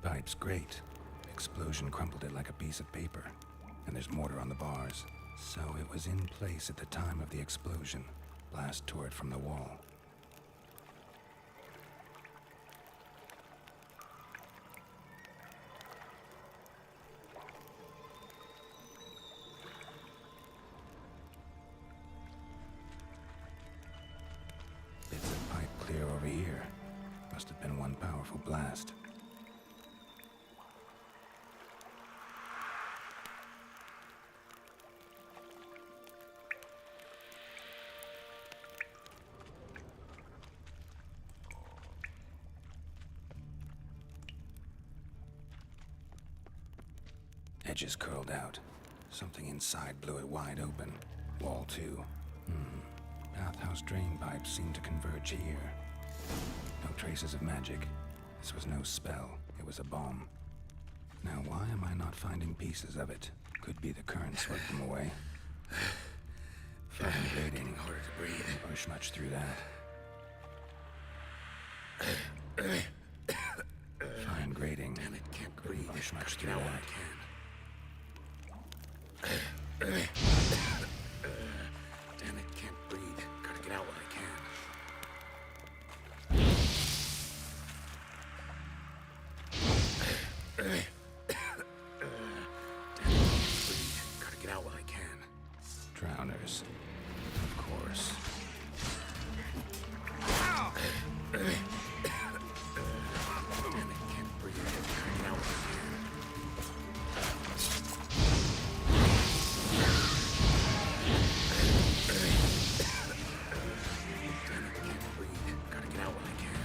pipe's great. Explosion crumpled it like a piece of paper. And there's mortar on the bars. So it was in place at the time of the explosion. Blast tore it from the wall. Bits of pipe clear over here. Must have been one powerful blast. Edges curled out. Something inside blew it wide open. Wall too. Bathhouse drain pipes seemed to converge here. No traces of magic. This was no spell. It was a bomb. Now why am I not finding pieces of it? Could be the current swept them away. Fine grating. Getting harder to breathe. Didn't push much through that. Fine grating. Damn it, can't Couldn't breathe. push much Gotta through get out when I that. can. Damn it, can't breathe. Gotta get out when I can. Damn it, can't breathe. Gotta get out when I can. Drowners. Of course. Damn it, can't breathe. Gotta get out when I can. Damn it, can't breathe. Gotta get out when I can.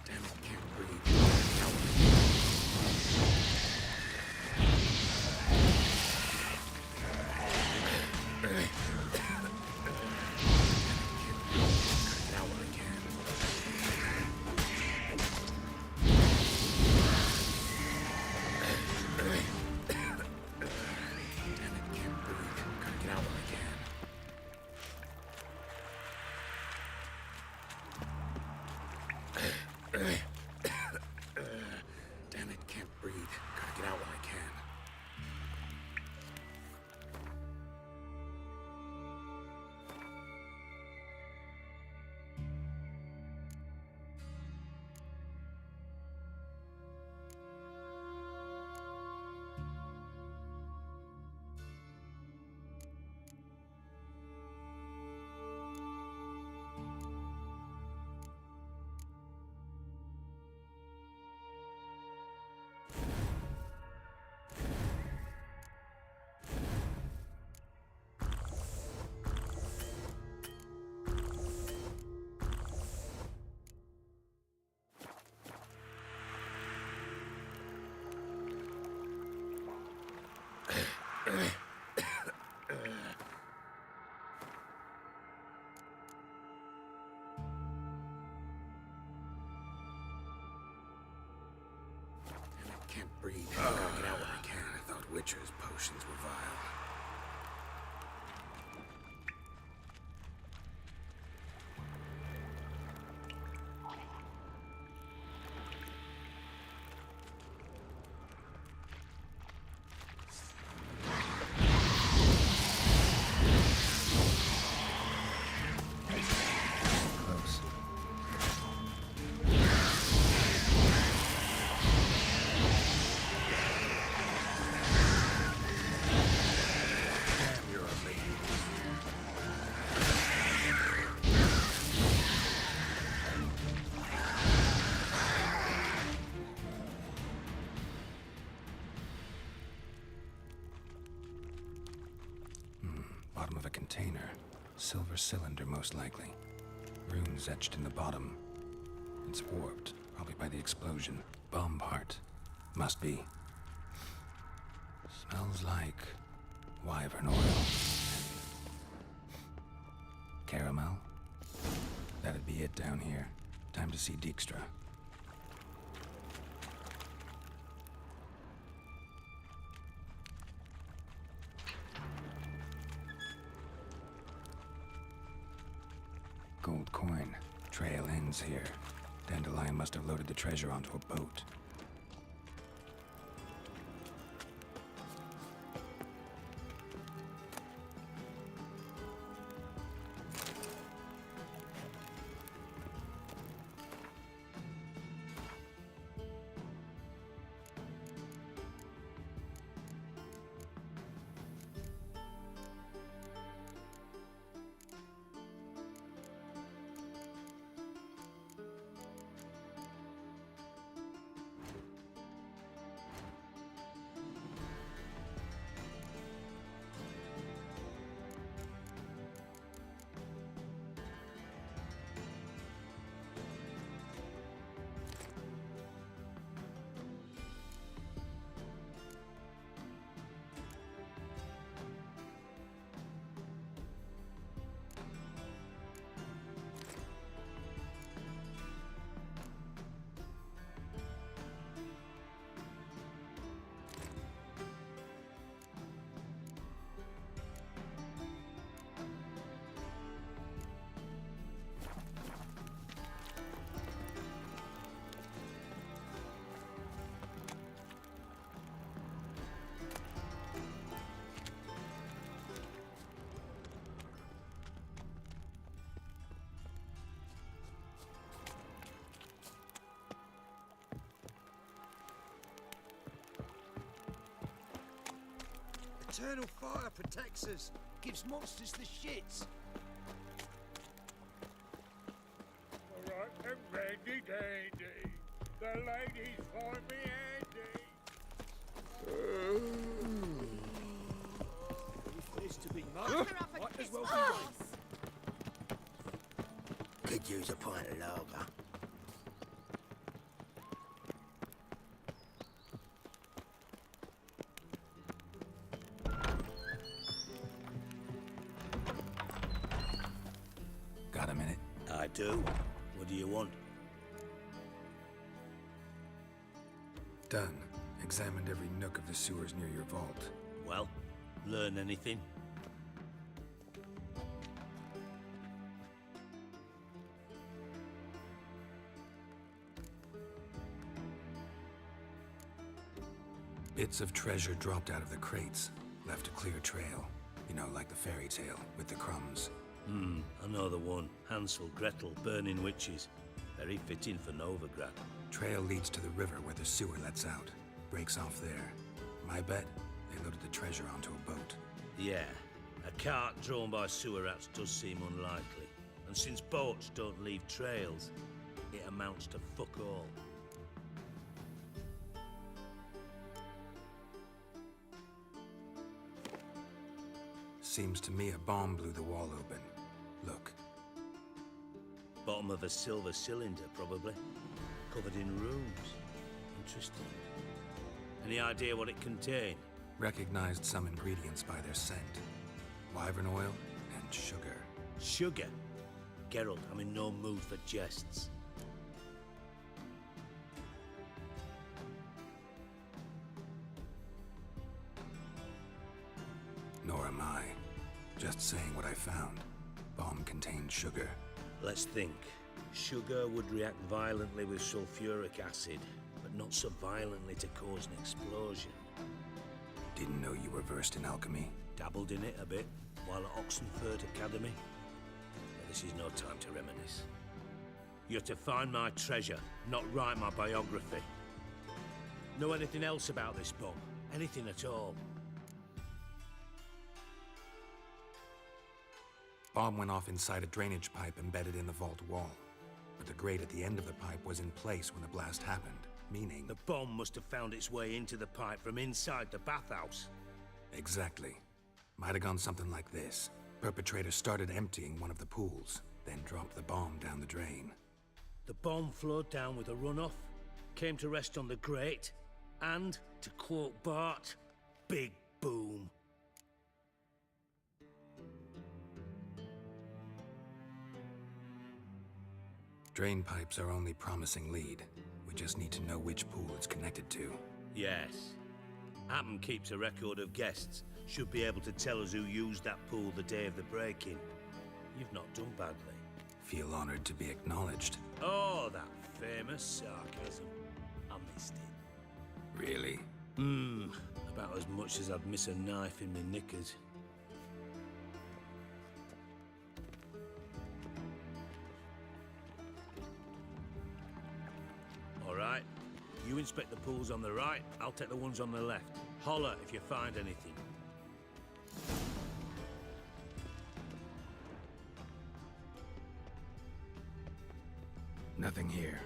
Damn it, can't breathe. Gotta get out when I can. Gotta get out when I can. Damn it, can't breathe. Gotta get out when I can. Damn it, can't breathe. Gotta get out when I can. Damn it, can't breathe. Gotta get out when I can. I thought Witcher's potions were vile. Close. Damn, you're a lady. Bottom of a container. Silver cylinder, most likely. Runes etched in the bottom. It's warped, probably by the explosion. Bomb part. Must be. Smells like wyvern oil. Caramel? That'd be it down here. Time to see Dijkstra. gold coin. Trail ends here. Dandelion must have loaded the treasure onto a boat. Eternal fire protects us, gives monsters the shits. Alright, and ready dandy. The ladies find me handy. If there's to be Knock mud, her up a might as kiss well ass. be Could use a pint of lager. Got a minute? I do. What do you want? Done. Examined every nook of the sewers near your vault. Well, learn anything? Bits of treasure dropped out of the crates. Left a clear trail. You know, like the fairy tale, with the crumbs. I know the one. Hansel, Gretel, burning witches. Very fitting for Novigrad. Trail leads to the river where the sewer lets out. Breaks off there. My bet, they loaded the treasure onto a boat. Yeah, a cart drawn by sewer rats does seem unlikely. And since boats don't leave trails, it amounts to fuck all. Seems to me a bomb blew the wall open. Look, Bottom of a silver cylinder, probably. Covered in runes. Interesting. Any idea what it contained? recognized some ingredients by their scent. Wyvern oil and sugar. Sugar? Geralt, I'm in no mood for jests. Nor am I. Just saying what I found. Bomb contained sugar. Let's think. Sugar would react violently with sulfuric acid, but not so violently to cause an explosion. Didn't know you were versed in alchemy. Dabbled in it a bit while at Oxenford Academy. But this is no time to reminisce. You're to find my treasure, not write my biography. Know anything else about this bomb? Anything at all? Bomb went off inside a drainage pipe embedded in the vault wall. But the grate at the end of the pipe was in place when the blast happened, meaning... The bomb must have found its way into the pipe from inside the bathhouse. Exactly. Might have gone something like this. Perpetrator started emptying one of the pools, then dropped the bomb down the drain. The bomb flowed down with a runoff, came to rest on the grate, and, to quote Bart, big boom. Drain pipes are only promising lead. We just need to know which pool it's connected to. Yes. Hammond keeps a record of guests. Should be able to tell us who used that pool the day of the break-in. You've not done badly. Feel honored to be acknowledged. Oh, that famous sarcasm. I missed it. Really? About as much as I'd miss a knife in my knickers. All right. You inspect the pools on the right, I'll take the ones on the left. Holler if you find anything. Nothing here.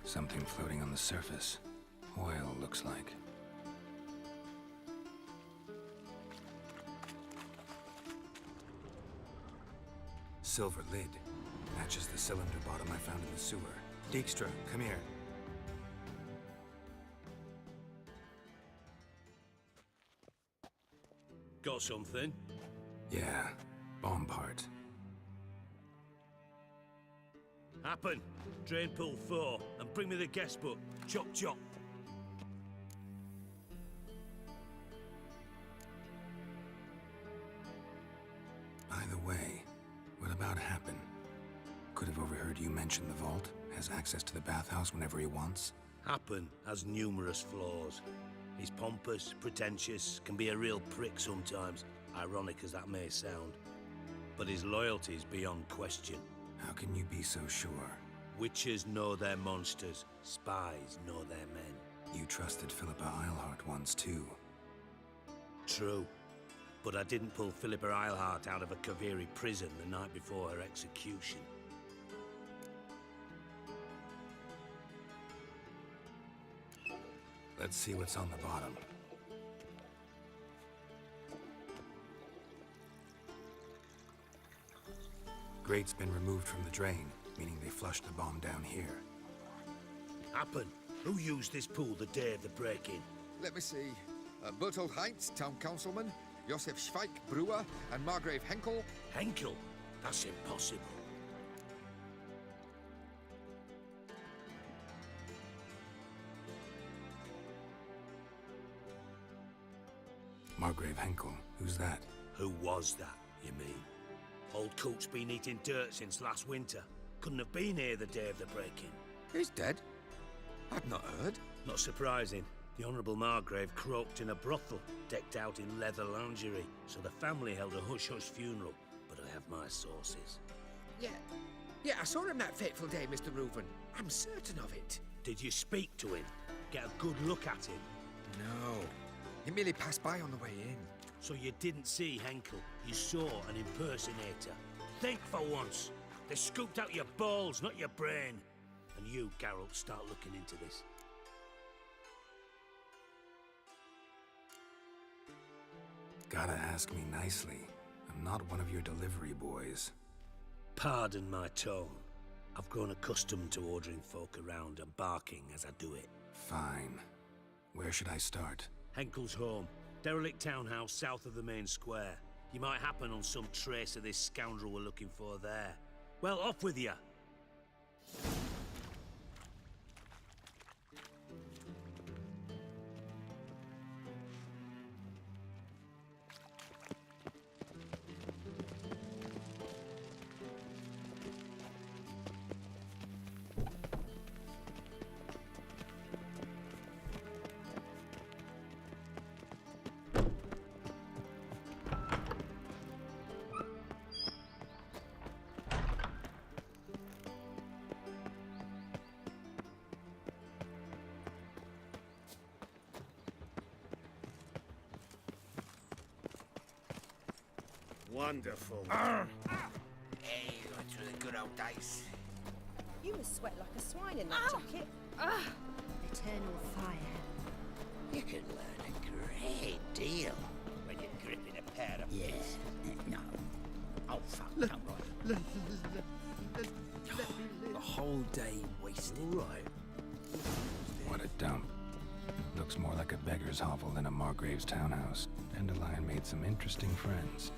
Something floating on the surface. Oil, looks like. Silver lid. Matches the cylinder bottom I found in the sewer. Dijkstra, come here. Got something? Yeah, bomb part. Happen. Drain pool 4, and bring me the guest book. Chop chop. By the way, what about Happen? Could have overheard you mention the vault. Has access to the bathhouse whenever he wants. Happen has numerous flaws. He's pompous, pretentious, can be a real prick sometimes, ironic as that may sound. But his loyalty is beyond question. How can you be so sure? Witches know their monsters, spies know their men. You trusted Philippa Eilhart once too. True. But I didn't pull Philippa Eilhart out of a Kaviri prison the night before her execution. Let's see what's on the bottom. Grate's been removed from the drain, meaning they flushed the bomb down here. Happen. Who used this pool the day of the break-in? Let me see. Bertold Heinz, town councilman, Josef Schweik, brewer, and Margrave Henkel. Henkel? That's impossible. Margrave Henkel, who's that? Who was that, you mean? Old Coot's been eating dirt since last winter. Couldn't have been here the day of the break-in. He's dead? I've not heard. Not surprising. The Honourable Margrave croaked in a brothel, decked out in leather lingerie, so the family held a hush-hush funeral. But I have my sources. Yeah, I saw him that fateful day, Mr. Reuven. I'm certain of it. Did you speak to him? Get a good look at him? No. He merely passed by on the way in. So you didn't see Henkel, you saw an impersonator. Think for once. They scooped out your balls, not your brain. And you, Geralt, start looking into this. Gotta ask me nicely. I'm not one of your delivery boys. Pardon my tone. I've grown accustomed to ordering folk around and barking as I do it. Fine. Where should I start? Henkel's home. Derelict townhouse south of the main square. You might happen on some trace of this scoundrel we're looking for there. Well, off with you. Wonderful. Hey, what's for the good old days? You must sweat like a swine in that jacket. Eternal fire. You can learn a great deal when you're gripping a pair of fists. No. Oh, fuck, don't worry. The whole day wasted. Right. What a dump. Looks more like a beggar's hovel than a Margrave's townhouse. Dandelion made some interesting friends.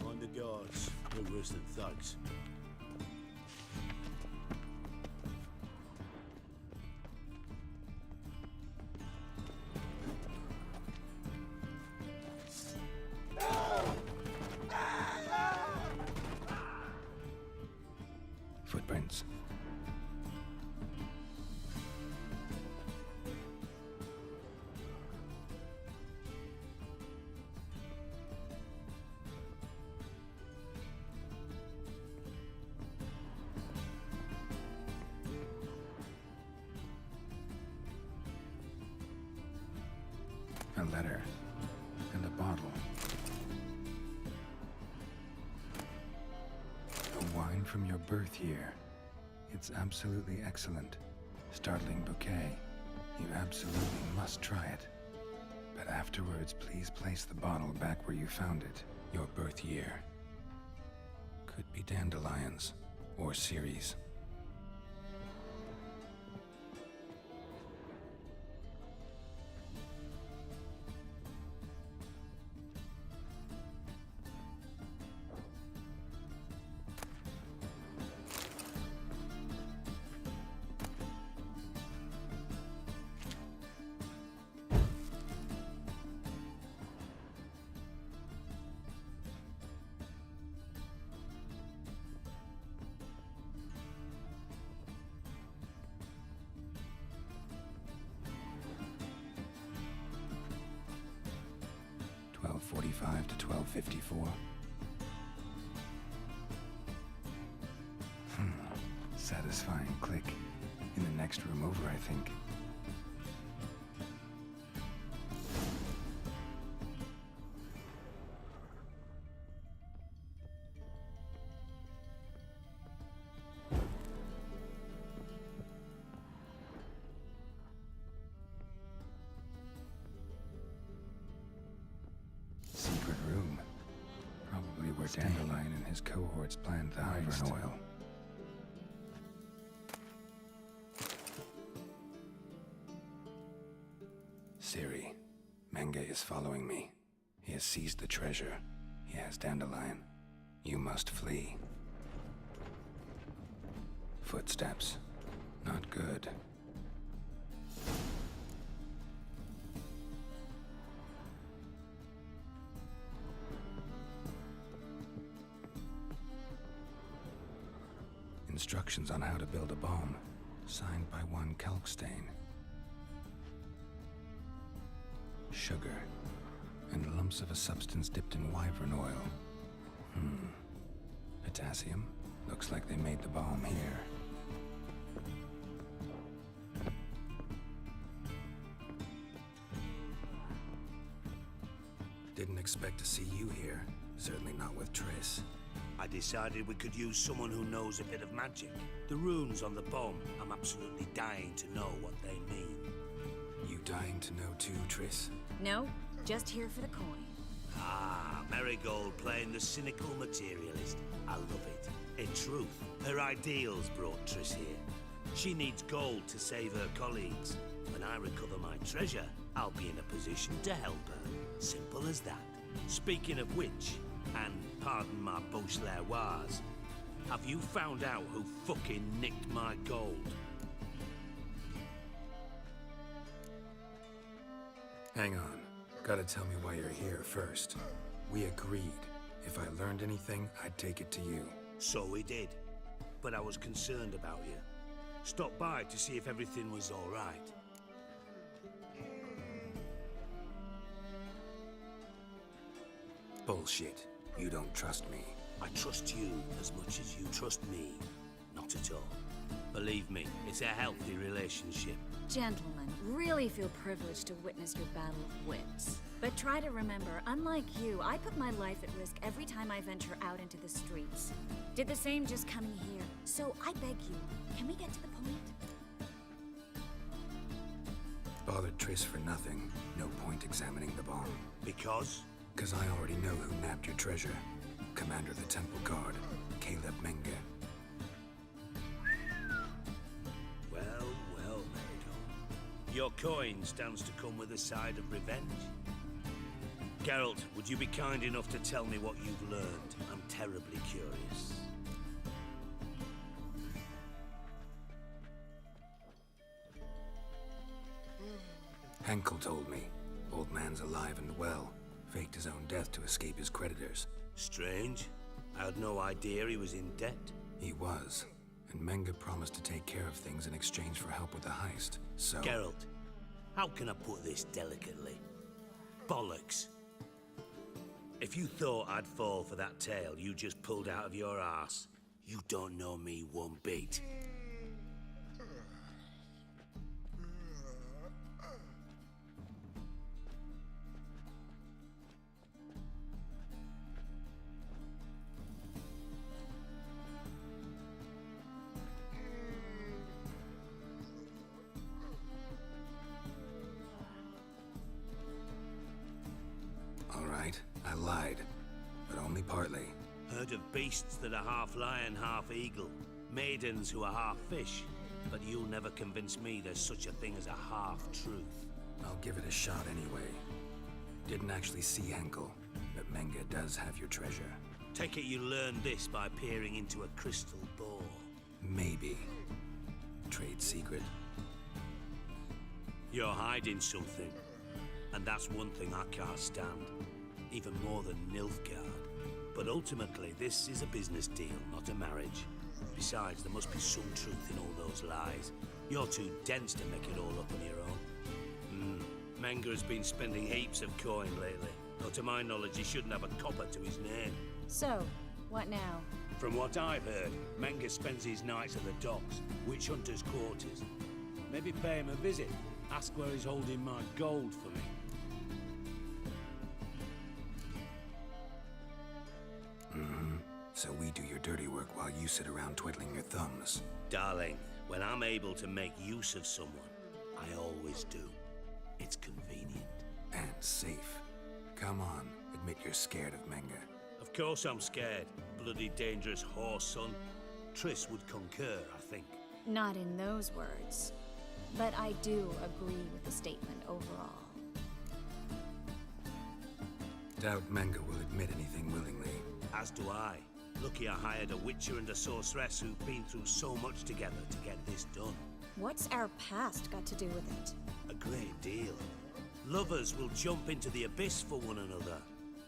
Mind the guards. No worse than thugs. footprints. A letter and a bottle. A wine from your birth year. It's absolutely excellent. Startling bouquet. You absolutely must try it. But afterwards, please place the bottle back where you found it. Your birth year. Could be dandelions or Ceres. .45 to 12:54. Satisfying click. In the next room over, I think. Secret room. Probably where Dandelion and his cohorts planned the Hydron oil. Ciri, Menge is following me. He has seized the treasure. He has Dandelion. You must flee. Footsteps. Not good. Instructions on how to build a bomb, signed by one Kalkstein. Sugar, and lumps of a substance dipped in wyvern oil. Potassium? Looks like they made the bomb here. Didn't expect to see you here. Certainly not with Triss. I decided we could use someone who knows a bit of magic. The runes on the bomb, I'm absolutely dying to know what they mean. You dying to know too, Triss? No, just here for the coin. Ah, Marigold playing the cynical materialist. I love it. In truth, her ideals brought Triss here. She needs gold to save her colleagues. When I recover my treasure, I'll be in a position to help her. Simple as that. Speaking of which, and pardon my Beauclervoise, have you found out who fucking nicked my gold? Hang on. Gotta tell me why you're here first. We agreed. If I learned anything, I'd take it to you. So we did. But I was concerned about you. Stopped by to see if everything was all right. Bullshit. You don't trust me. I trust you as much as you trust me. Not at all. Believe me, it's a healthy relationship. Gentlemen, really feel privileged to witness your battle of wits. But try to remember, unlike you, I put my life at risk every time I venture out into the streets. Did the same just coming here. So I beg you, can we get to the point? Bothered Triss for nothing. No point examining the bomb. Because? Because I already know who nabbed your treasure. Commander of the Temple Guard, Caleb Menge. Well, well, Meridor. Your coin stands to come with a side of revenge. Geralt, would you be kind enough to tell me what you've learned? I'm terribly curious. Henkel told me. Old man's alive and well. Faked his own death to escape his creditors. Strange. I had no idea he was in debt. He was. and Menga promised to take care of things in exchange for help with the heist. So... Geralt, how can I put this delicately? Bollocks. If you thought I'd fall for that tale you just pulled out of your arse, you don't know me one bit. All right, I lied, but only partly. Heard of beasts that are half lion, half eagle. Maidens who are half fish. But you'll never convince me there's such a thing as a half-truth. I'll give it a shot anyway. Didn't actually see Henkel, but Menga does have your treasure. Take it you learned this by peering into a crystal ball. Maybe. Trade secret. You're hiding something. And that's one thing I can't stand. Even more than Nilfgaard. But ultimately, this is a business deal, not a marriage. Besides, there must be some truth in all those lies. You're too dense to make it all up on your own. Menga has been spending heaps of coin lately. Though to my knowledge, he shouldn't have a copper to his name. So, what now? From what I've heard, Menga spends his nights at the docks, witch hunters' quarters. Maybe pay him a visit. Ask where he's holding my gold for me. So we do your dirty work while you sit around twiddling your thumbs. Darling, when I'm able to make use of someone, I always do. It's convenient. And safe. Come on, admit you're scared of Menga. Of course I'm scared. Bloody dangerous horse, son. Triss would concur, I think. Not in those words. But I do agree with the statement overall. Doubt Menga will admit anything willingly. As do I. Lucky I hired a witcher and a sorceress who've been through so much together to get this done. What's our past got to do with it? A great deal. Lovers will jump into the abyss for one another.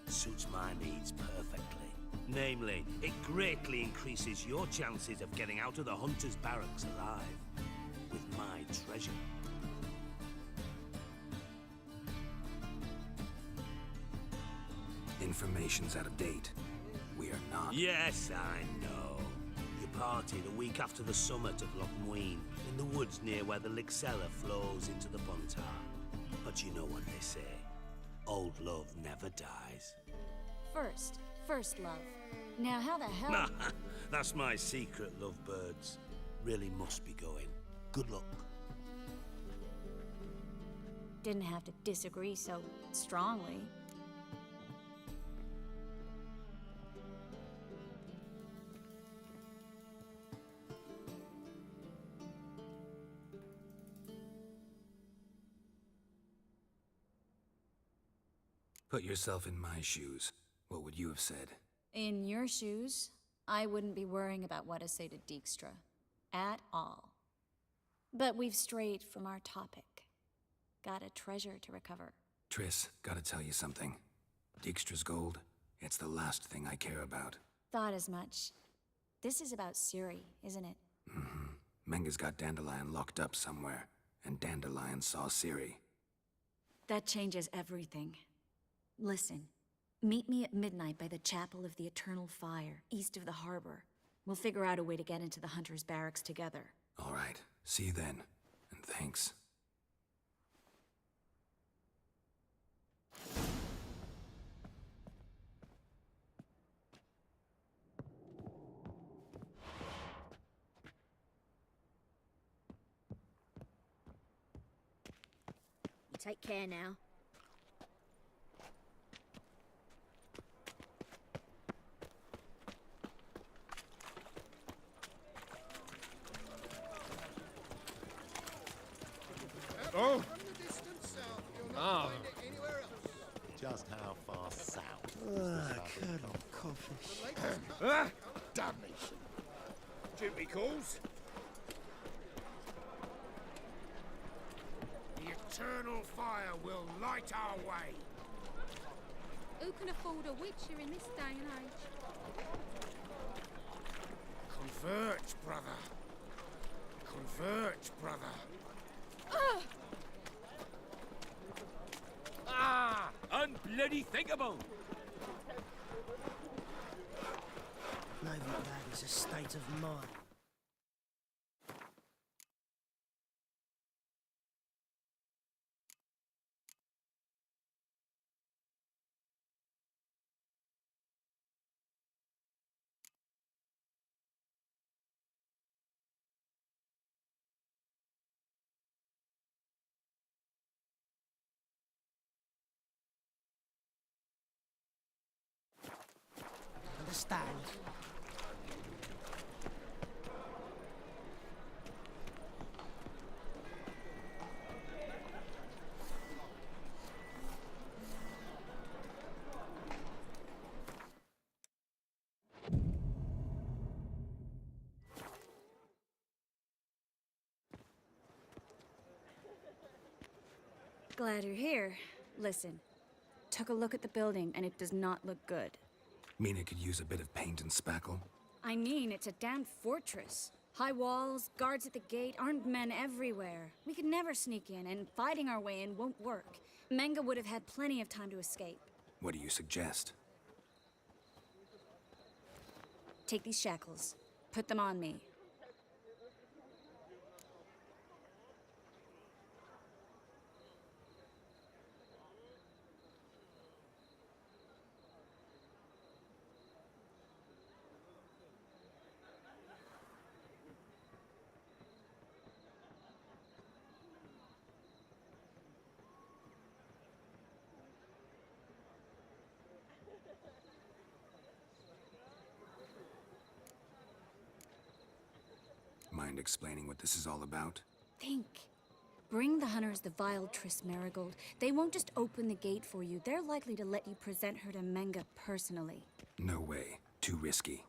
Suits my needs perfectly. Namely, it greatly increases your chances of getting out of the hunter's barracks alive. With my treasure. Information's out of date. We are not. Yes, I know. You partied a week after the summit of Loch Muin, in the woods near where the Lixella flows into the Buntar. But you know what they say. Old love never dies. First love. Now how the hell... That's my secret, lovebirds. Really must be going. Good luck. Didn't have to disagree so strongly. Put yourself in my shoes. What would you have said? In your shoes, I wouldn't be worrying about what to say to Dijkstra. At all. But we've strayed from our topic. Got a treasure to recover. Triss, gotta tell you something. Dijkstra's gold, it's the last thing I care about. Thought as much. This is about Ciri, isn't it? Menga's got Dandelion locked up somewhere, and Dandelion saw Ciri. That changes everything. Listen, meet me at midnight by the Chapel of the Eternal Fire, east of the harbor. We'll figure out a way to get into the Hunter's Barracks together. All right, see you then, and thanks. You take care now. Oh! Just how far south? Colonel Coffish. Damnation! Duty calls. The eternal fire will light our way. Who can afford a witcher in this day and age? Converge, brother. Converge, brother. Unbloody thinkable! Maybe that is a state of mind. Understand? Glad you're here. Listen, took a look at the building and it does not look good. Mean it could use a bit of paint and spackle? I mean, it's a damn fortress. High walls, guards at the gate, armed men everywhere. We could never sneak in, and fighting our way in won't work. Menga would have had plenty of time to escape. What do you suggest? Take these shackles. Put them on me. Mind explaining what this is all about? Think. Bring the hunters the vile Triss Marigold. They won't just open the gate for you. They're likely to let you present her to Menga personally. No way. Too risky.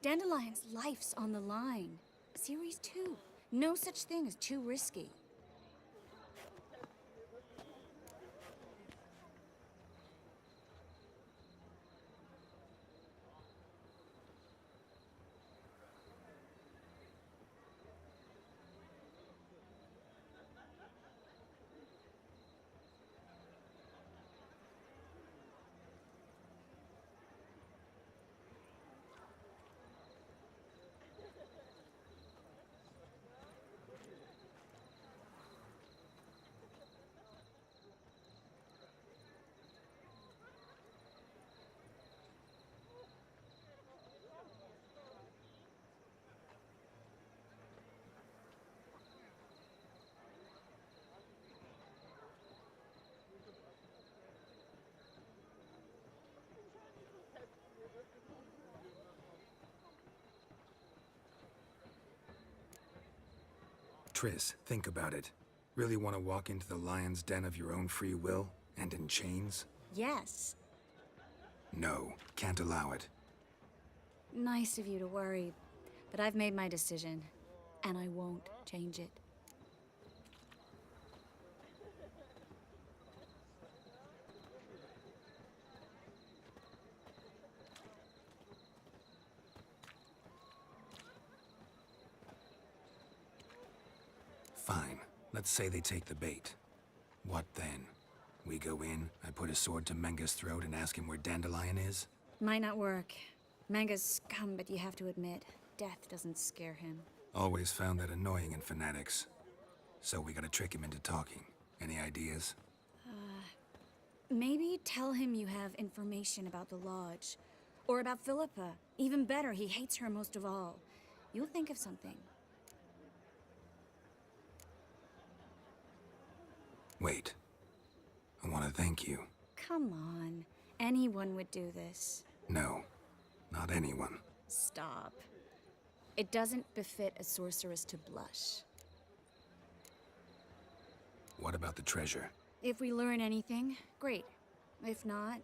Dandelion's life's on the line. Series 2. No such thing as too risky. Triss, think about it. Really want to walk into the lion's den of your own free will? And in chains? Yes. No, can't allow it. Nice of you to worry, but I've made my decision, and I won't change it. Fine. Let's say they take the bait. What then? We go in, I put a sword to Menga's throat and ask him where Dandelion is? Might not work. Manga's scum, but you have to admit, death doesn't scare him. Always found that annoying in fanatics. So we gotta trick him into talking. Any ideas? Maybe tell him you have information about the Lodge. Or about Philippa. Even better, he hates her most of all. You'll think of something. Wait. I want to thank you. Come on. Anyone would do this. No, not anyone. Stop. It doesn't befit a sorceress to blush. What about the treasure? If we learn anything, great. If not,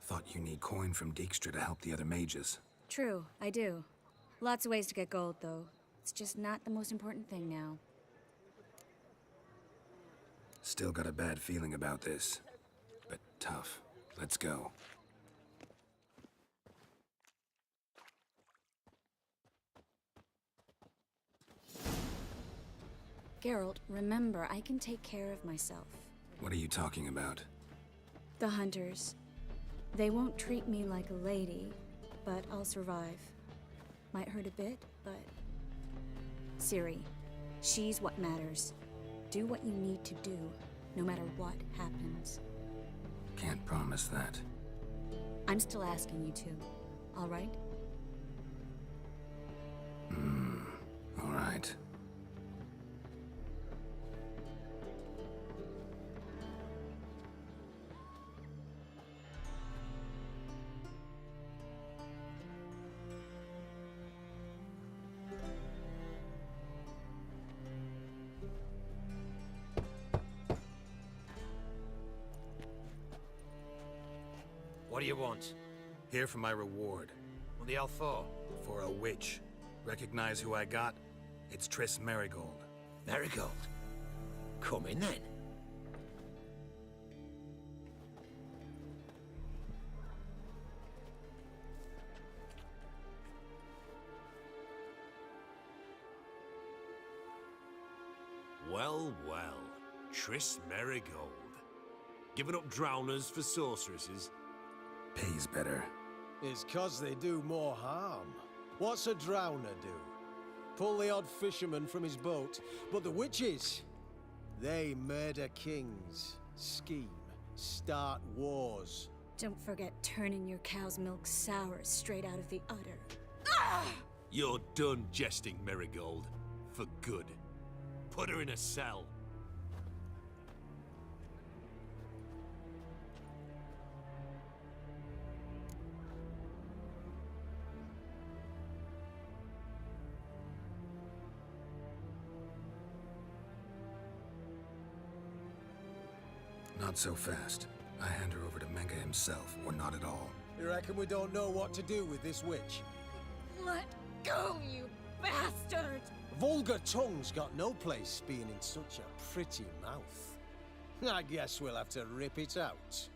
Thought you need coin from Dijkstra to help the other mages. true, I do. Lots of ways to get gold, though. It's just not the most important thing now. Still got a bad feeling about this. But tough. Let's go. Geralt, remember, I can take care of myself. What are you talking about? The hunters. They won't treat me like a lady, but I'll survive. Might hurt a bit, but... Ciri, she's what matters. Do what you need to do, no matter what happens. Can't promise that. I'm still asking you to, all right? All right. What do you want? Here for my reward. What the hell for? For a witch. Recognize who I got? It's Triss Merigold. Marigold. Come in then. Well, well. Triss Merigold. Giving up drowners for sorceresses? Pays better. It's 'cause they do more harm. What's a drowner do? Pull the odd fisherman from his boat. But the witches, they murder kings, scheme, start wars. Don't forget turning your cow's milk sour straight out of the udder. You're done jesting, Merigold. For good. Put her in a cell. Not so fast. I hand her over to Menga himself, or not at all. You reckon we don't know what to do with this witch? Let go, you bastard! Vulgar tongue's got no place being in such a pretty mouth. I guess we'll have to rip it out.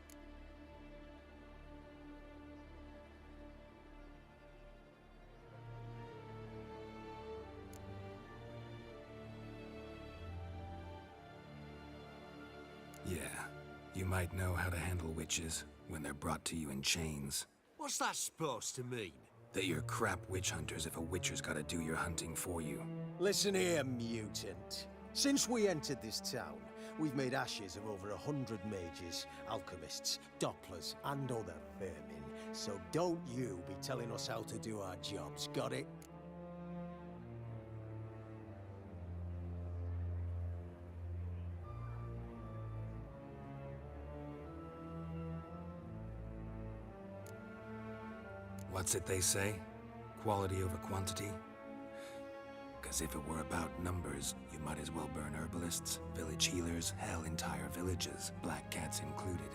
Yeah, you might know how to handle witches when they're brought to you in chains. What's that supposed to mean? That you're crap witch hunters if a witcher's gotta do your hunting for you. Listen here, mutant. Since we entered this town, we've made ashes of over 100 mages, alchemists, dopplers, and other vermin. So don't you be telling us how to do our jobs, got it? What's it they say? Quality over quantity? Because if it were about numbers, you might as well burn herbalists, village healers, hell, entire villages, black cats included.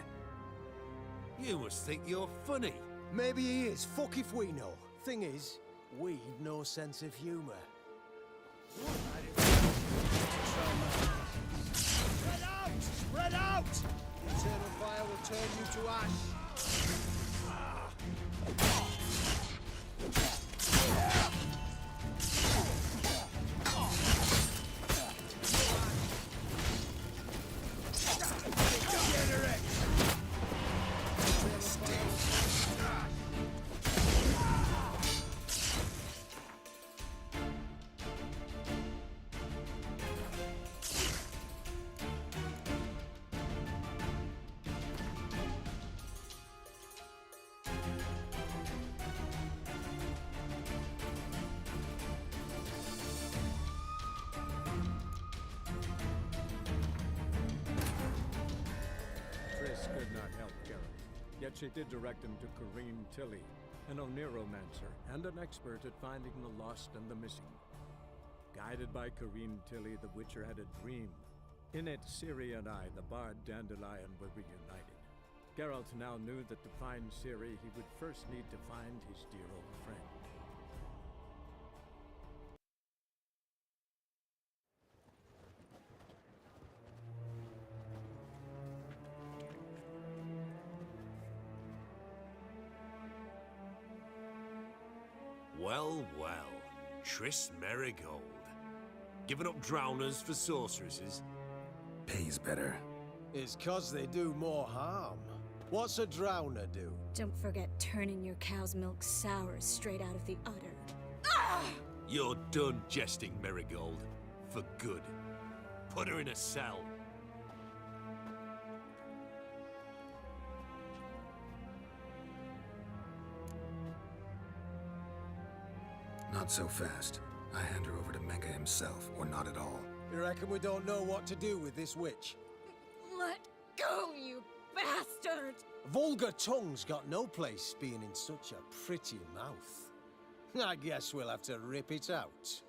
You must think you're funny. Maybe he is. Fuck if we know. Thing is, we've no sense of humor. Spread out! Spread out! Eternal fire will turn you to ash. Could not help Geralt, yet she did direct him to Karim Tilly, an Oniromancer and an expert at finding the lost and the missing. Guided by Karim Tilly, the Witcher had a dream. In it, Ciri and I, the bard Dandelion, were reunited. Geralt now knew that to find Ciri, he would first need to find his dear old friend. Well, well. Triss Merigold. Giving up drowners for sorceresses? Pays better. It's 'cause they do more harm. What's a drowner do? Don't forget turning your cow's milk sour straight out of the udder. You're done jesting, Marigold. For good. Put her in a cell. Not so fast. I hand her over to Menge himself, or not at all. You reckon we don't know what to do with this witch? Let go, you bastard! Vulgar tongue's got no place being in such a pretty mouth. I guess we'll have to rip it out.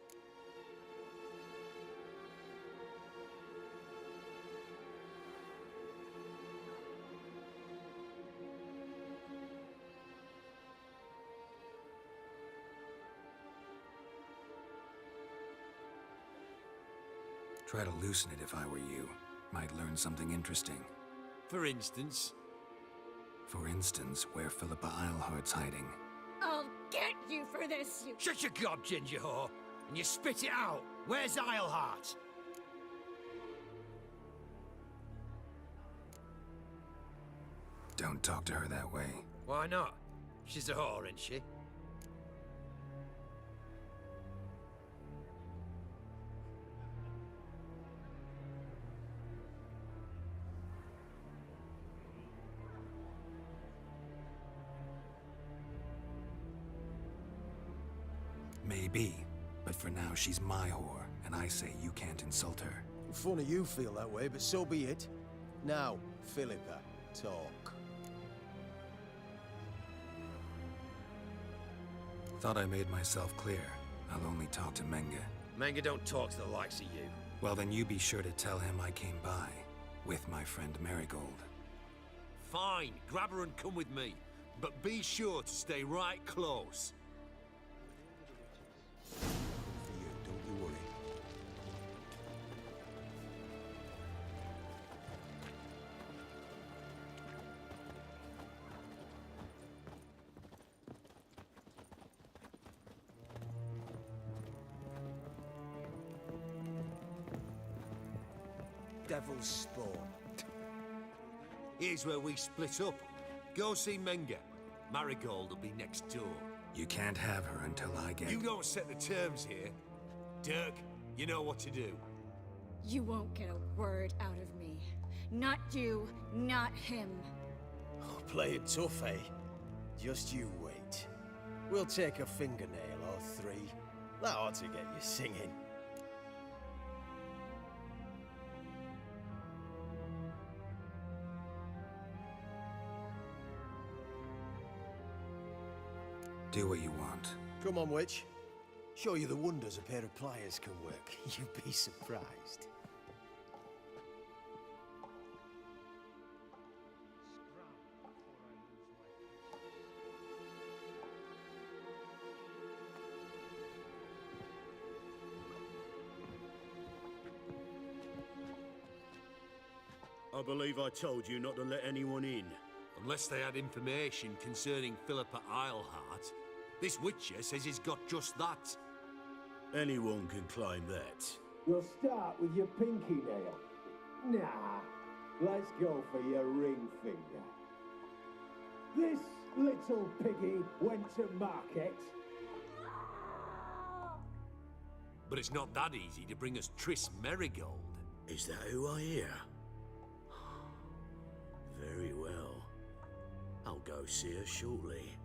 Try to loosen it if I were you. Might learn something interesting. For instance? For instance, where Philippa Eilhart's hiding. I'll get you for this, you... Shut your gob, ginger whore! And you spit it out! Where's Eilhart? Don't talk to her that way. Why not? She's a whore, isn't she? Maybe, but for now she's my whore, and I say you can't insult her. Funny you feel that way, but so be it. Now, Philippa, talk. Thought I made myself clear. I'll only talk to Menge. Menge don't talk to the likes of you. Well, then you be sure to tell him I came by, with my friend Marigold. Fine, grab her and come with me. But be sure to stay right close. For you, don't you worry. Devil's spawn. Here's where we split up. Go see Menge. Marigold will be next door. You can't have her until I get... You don't set the terms here. Dirk, you know what to do. You won't get a word out of me. Not you, not him. Oh, play it tough, eh? Just you wait. We'll take a fingernail or three. That ought to get you singing. Do what you want. Come on, witch. Show you the wonders a pair of pliers can work. You'd be surprised. I believe I told you not to let anyone in. Unless they had information concerning Philippa Eilhart. This Witcher says he's got just that. Anyone can claim that. You'll start with your pinky nail. Nah, let's go for your ring finger. This little piggy went to market. But it's not that easy to bring us Triss Merigold. Is that who I hear? Very well. I'll go see her shortly.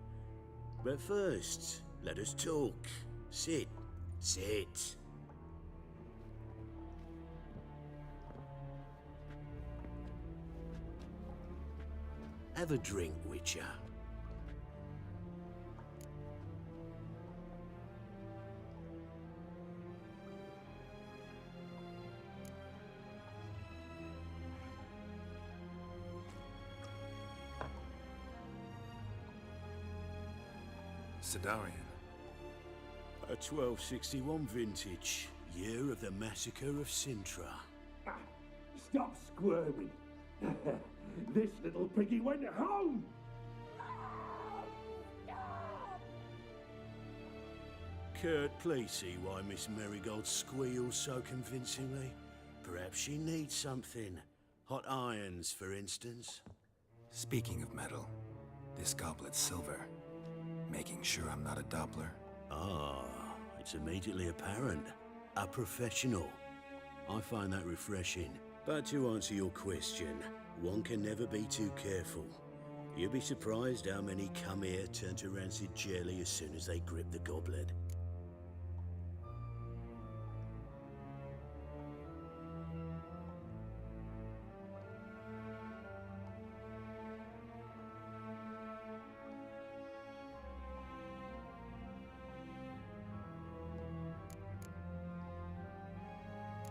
But first, let us talk. Sit. Sit. Have a drink, Witcher. Sidarian. A 1261 vintage, year of the massacre of Sintra. Stop squirming. This little piggy went home. Kurt, please see why Miss Marigold squeals so convincingly. Perhaps she needs something. Hot irons, for instance. Speaking of metal, this goblet's silver. Making sure I'm not a Doppler. Ah, it's immediately apparent. A professional. I find that refreshing. But to answer your question, one can never be too careful. You'll be surprised how many come here turn to rancid jelly as soon as they grip the goblet.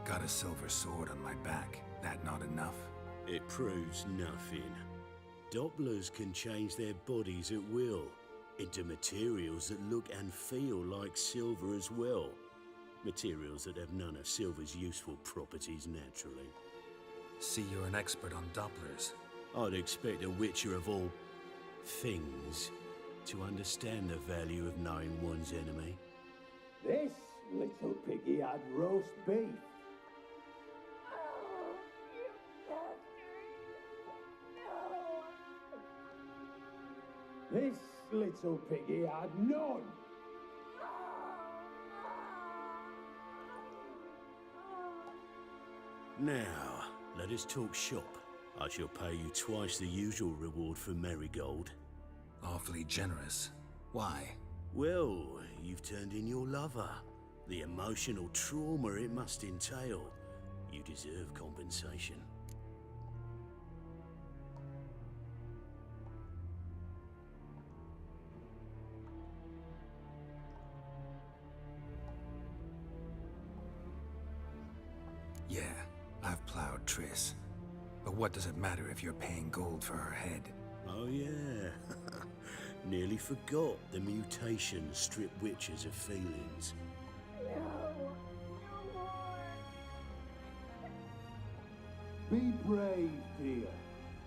Got a silver sword on my back. That not enough? It proves nothing. Dopplers can change their bodies at will into materials that look and feel like silver as well. Materials that have none of silver's useful properties naturally. See, you're an expert on Dopplers. I'd expect a witcher of all things to understand the value of knowing one's enemy. This little piggy had roast beef. This little piggy had none. Now, let us talk shop. I shall pay you twice the usual reward for Marigold. Awfully generous. Why? Well, you've turned in your lover. The emotional trauma it must entail. You deserve compensation. Yeah, I've plowed Triss. But what does it matter if you're paying gold for her head? Oh yeah. Nearly forgot the mutations strip witches of feelings. Be brave, dear.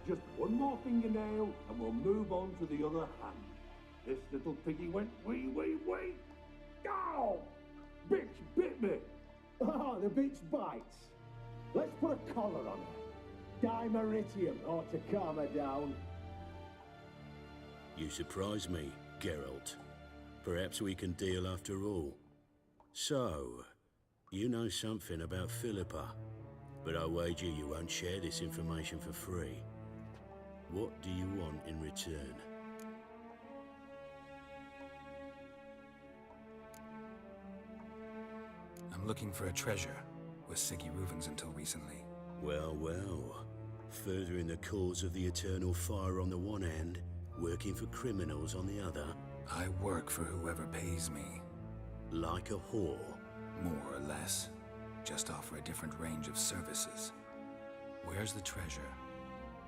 Just one more fingernail and we'll move on to the other hand. This little piggy went wee. Ow! Bitch bit me. Ah, the bitch bites. Let's put a collar on her. Dimeritium ought to calm her down. You surprise me, Geralt. Perhaps we can deal after all. So, you know something about Philippa, but I wager you won't share this information for free. What do you want in return? I'm looking for a treasure. Was Siggy Reuven's until recently. Well, well. Furthering the cause of the Eternal Fire on the one hand, working for criminals on the other. I work for whoever pays me. Like a whore? More or less. Just offer a different range of services. Where's the treasure?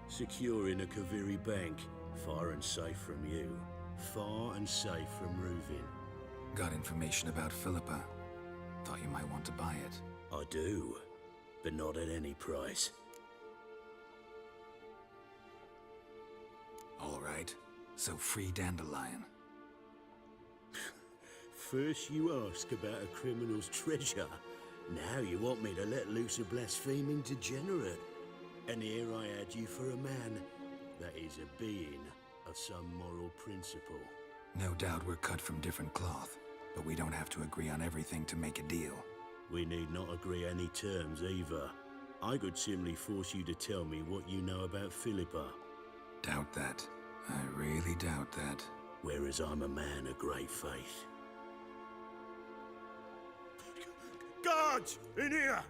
Secure in a Kaviri bank. Far and safe from you. Far and safe from Reuven. Got information about Philippa. Thought you might want to buy it. I do, but not at any price. All right, so free Dandelion. First you ask about a criminal's treasure. Now you want me to let loose a blaspheming degenerate. And here I add you for a man that is a being of some moral principle. No doubt we're cut from different cloth, but we don't have to agree on everything to make a deal. We need not agree any terms either. I could simply force you to tell me what you know about Philippa. Doubt that. I really doubt that. Whereas I'm a man of great faith. Guards! In here!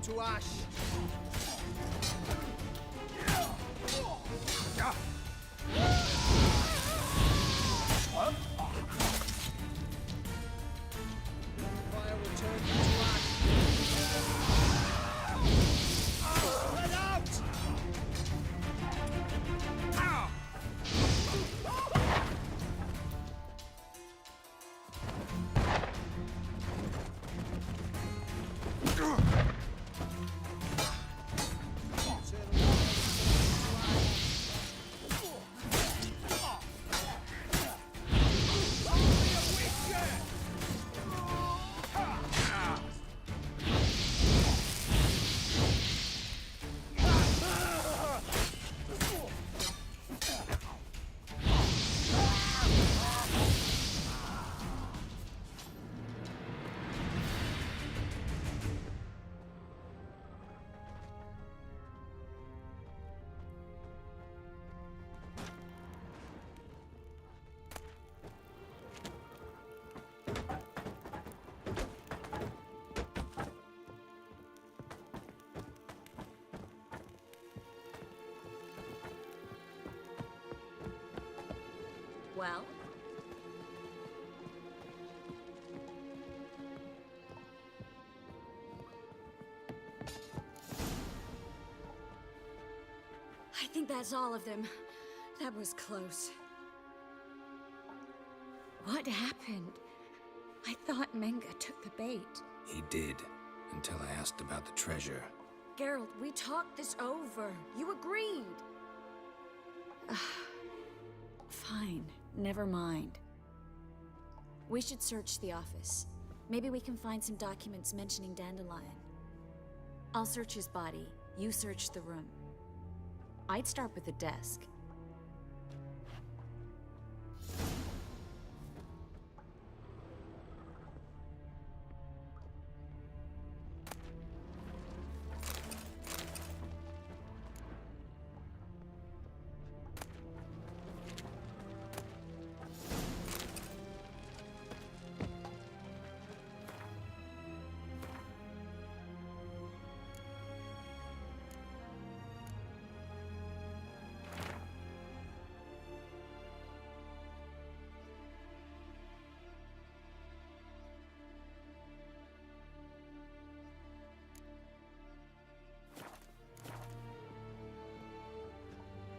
to ash! Fire will turn you to ash! Spread out! Well? I think that's all of them. That was close. What happened? I thought Menga took the bait. He did, until I asked about the treasure. Geralt, we talked this over. You agreed. Fine. Never mind. We should search the office. Maybe we can find some documents mentioning Dandelion. I'll search his body. You search the room. I'd start with the desk.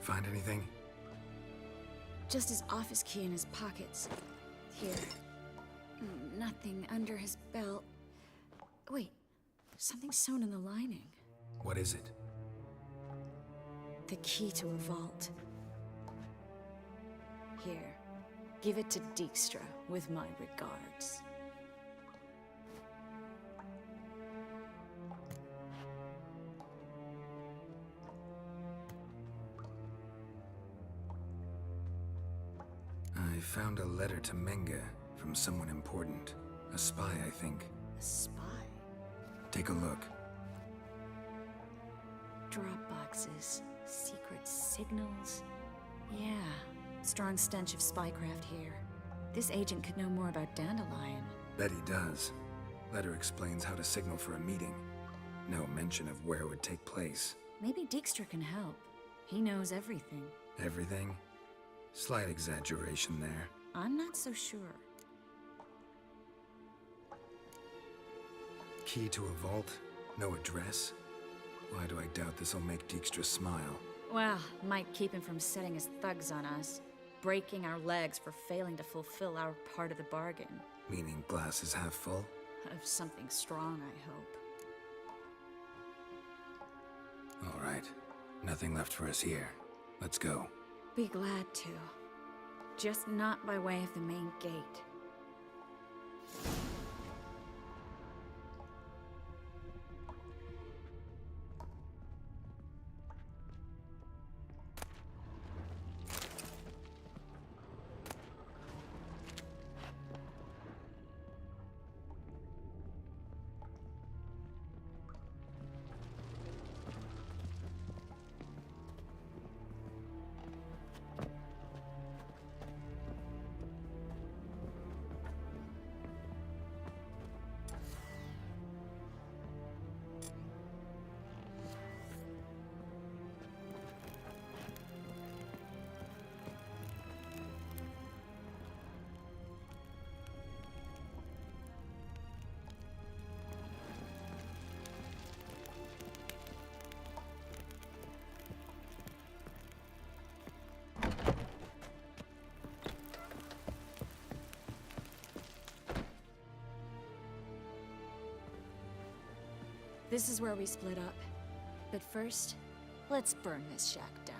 Find anything? Just his office key in his pockets. Here. Nothing under his belt. Wait, something sewn in the lining. What is it? The key to a vault. Here, give it to Dijkstra with my regards. I found a letter to Menga from someone important. A spy, I think. A spy? Take a look. Drop boxes, secret signals. Yeah, strong stench of spycraft here. This agent could know more about Dandelion. Bet he does. Letter explains how to signal for a meeting. No mention of where it would take place. Maybe Dijkstra can help. He knows everything. Everything? Slight exaggeration there. I'm not so sure. Key to a vault? No address? Why do I doubt this'll make Dijkstra smile? Well, might keep him from setting his thugs on us. Breaking our legs for failing to fulfill our part of the bargain. Meaning glass is half full? Of something strong, I hope. All right. Nothing left for us here. Let's go. Be glad to. Just not by way of the main gate. This is where we split up. But first, let's burn this shack down.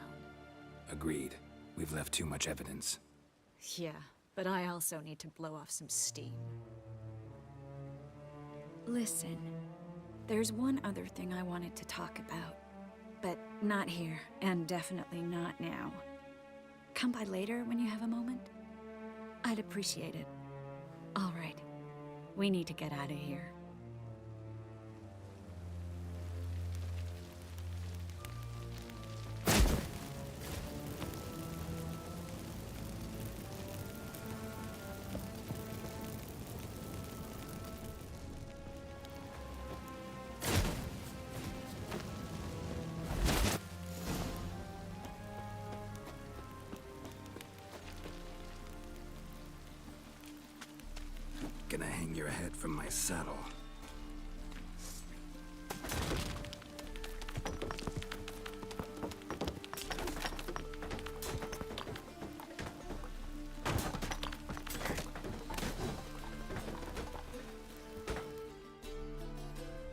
Agreed. We've left too much evidence. Yeah, but I also need to blow off some steam. Listen, there's one other thing I wanted to talk about. But not here, and definitely not now. Come by later when you have a moment? I'd appreciate it. All right. We need to get out of here. Gonna hang your head from my saddle.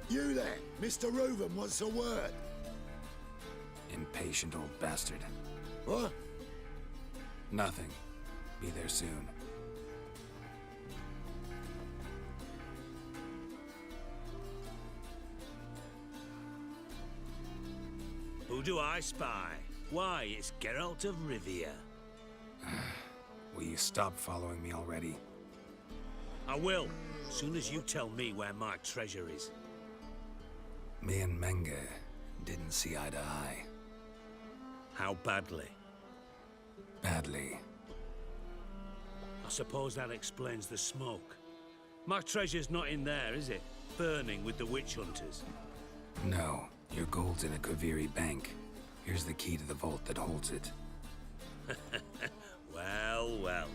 You there, Mr. Reuven wants a word. Impatient old bastard. What? Nothing. Be there soon. Who do I spy? Why, it's Geralt of Rivia. Will you stop following me already? I will, soon as you tell me where my treasure is. Me and Menge didn't see eye to eye. How badly? Badly. I suppose that explains the smoke. My treasure's not in there, is it? Burning with the witch hunters. No, your gold's in a Kaviri bank. Here's the key to the vault that holds it. Well, well.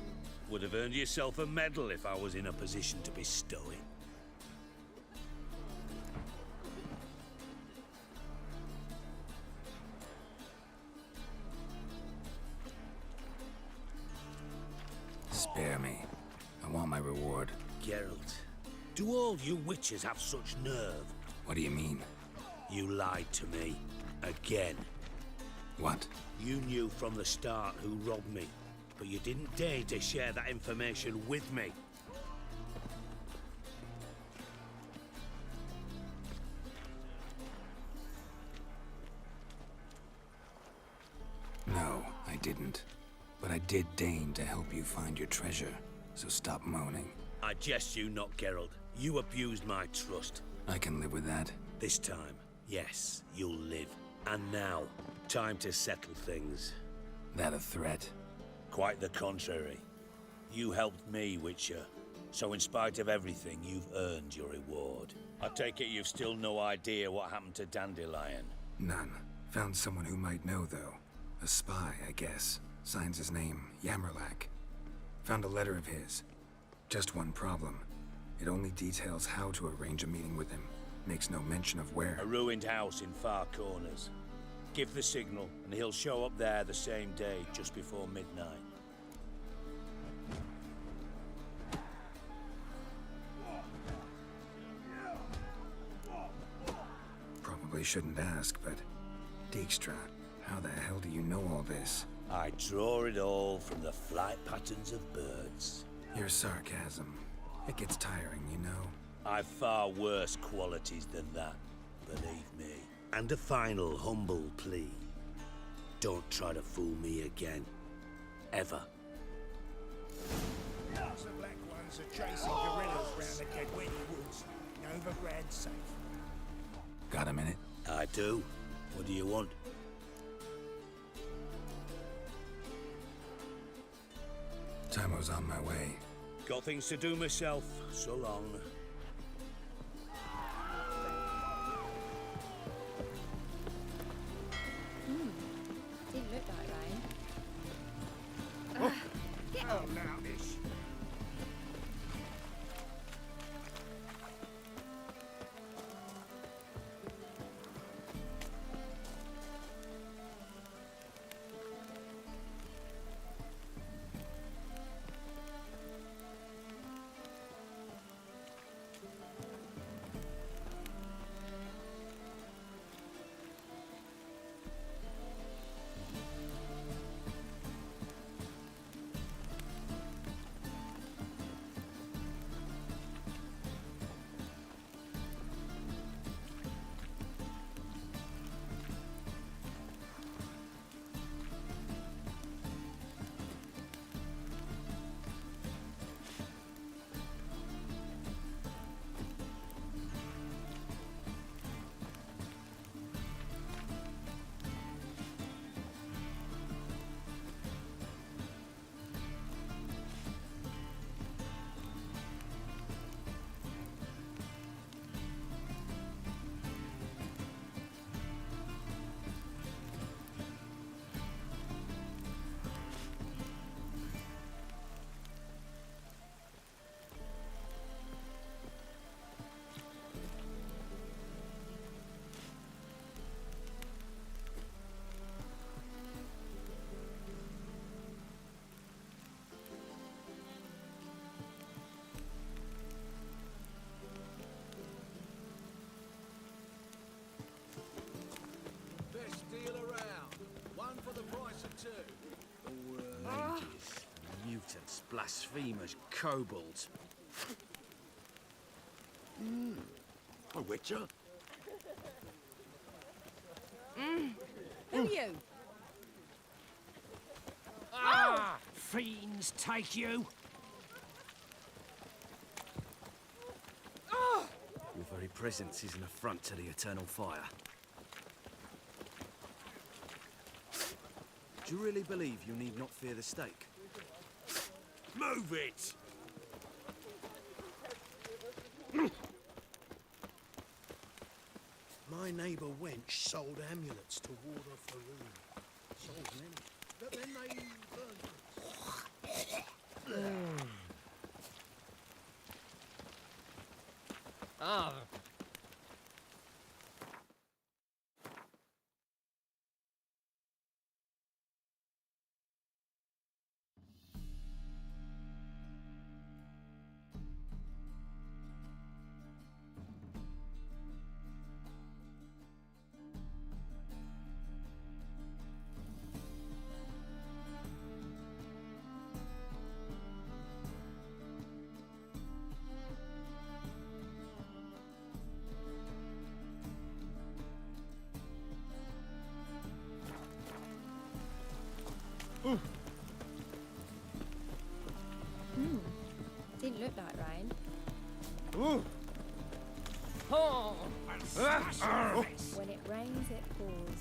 Would have earned yourself a medal if I was in a position to bestow it. Spare me. I want my reward. Geralt, do all you witches have such nerve? What do you mean? You lied to me. Again. What? You knew from the start who robbed me, but you didn't dare to share that information with me. No, I didn't. But I did deign to help you find your treasure, so stop moaning. I jest you not, Geralt. You abused my trust. I can live with that. This time, yes, you'll live. And now, time to settle things. That a threat? Quite the contrary. You helped me, Witcher. So in spite of everything, you've earned your reward. I take it you've still no idea what happened to Dandelion? None. Found someone who might know, though. A spy, I guess. Signs his name, Yammerlak. Found a letter of his. Just one problem. It only details how to arrange a meeting with him. Makes no mention of where. A ruined house in Far Corners. Give the signal, and he'll show up there the same day, just before midnight. Probably shouldn't ask, but... Dijkstra, how the hell do you know all this? I draw it all from the flight patterns of birds. Your sarcasm. It gets tiring, you know? I've far worse qualities than that, believe me. And a final humble plea. Don't try to fool me again. Ever. The Black Ones are chasing gorillas round the Kedweni woods. Novigrad safe. Got a minute? I do. What do you want? Timo's on my way. Got things to do myself. So long. Didn't look like rain. Get Oh, off. now this. Murderous, blasphemous kobolds. A witcher? Who are you? Ah! Fiends take you! Your very presence is an affront to the eternal fire. Do you really believe you need not fear the stake? Move it! My neighbour wench sold amulets to ward off the rune. Sold many. But then they burned them. Ah. Didn't look like rain. When it rains, it pours.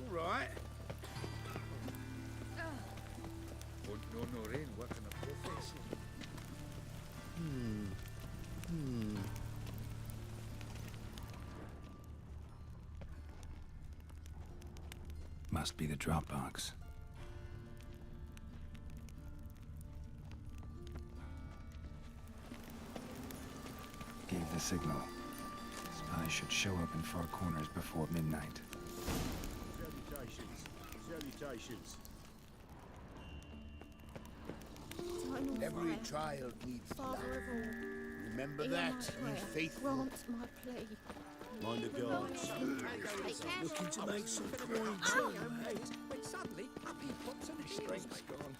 Alright. No, rain, what can I profess? Must be the drop box. Gave the signal. Spies should show up in far corners before midnight. Salutations. Salutations. Every child needs Father love. of all, Remember in that, my ye prayer, faithful. grant my plea. Mind the guards. Looking to make some coin too, mate. When suddenly, up he pops and his strength's gone.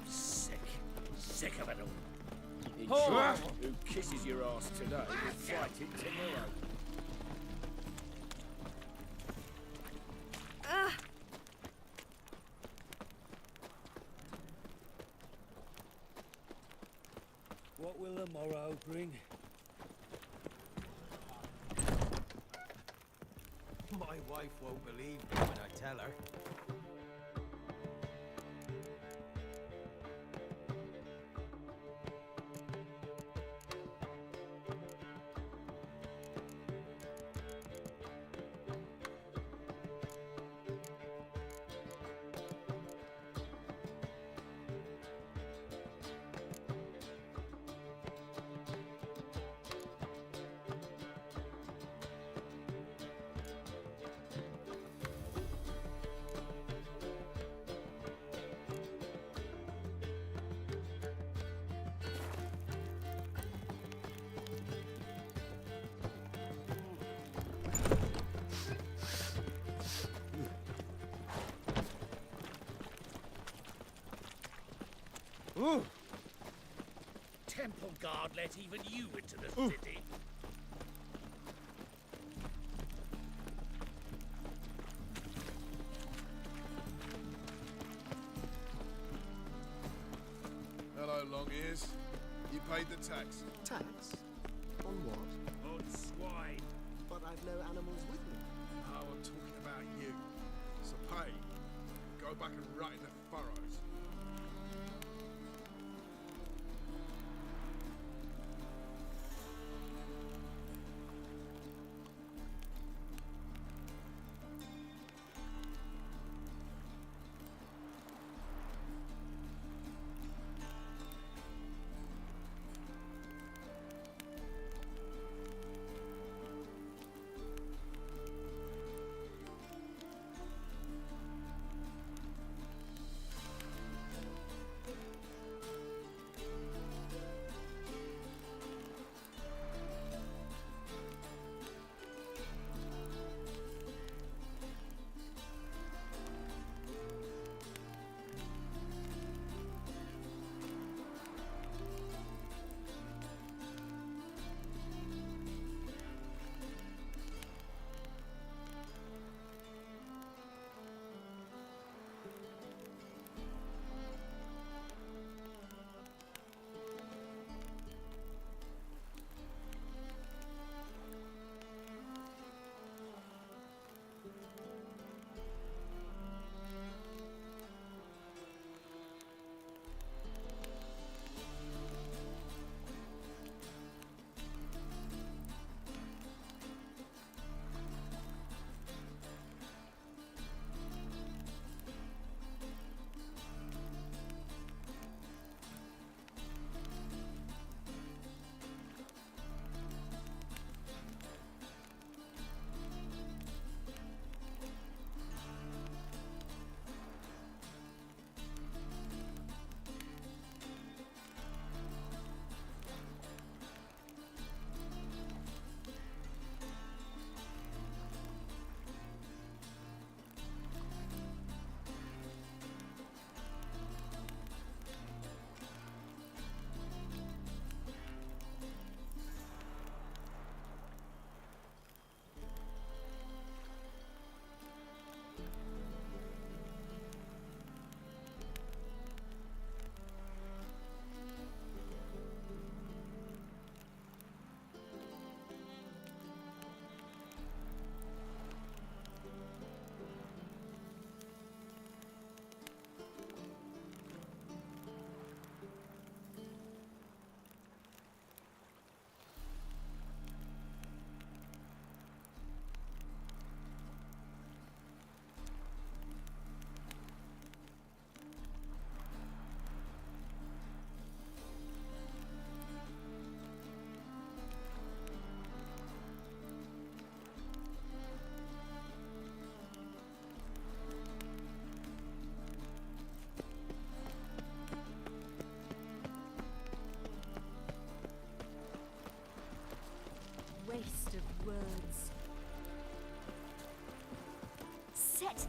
Sick. Sick of it all. Who kisses your ass today will fight it tomorrow. What will the morrow bring? My wife won't believe me when I tell her. Temple guard let even you into the city. Hello, long ears. You paid the tax. Tax? On what? On swine. But I've no animals with me. Oh, I'm talking about you. So pay. Go back and rot in the furrows.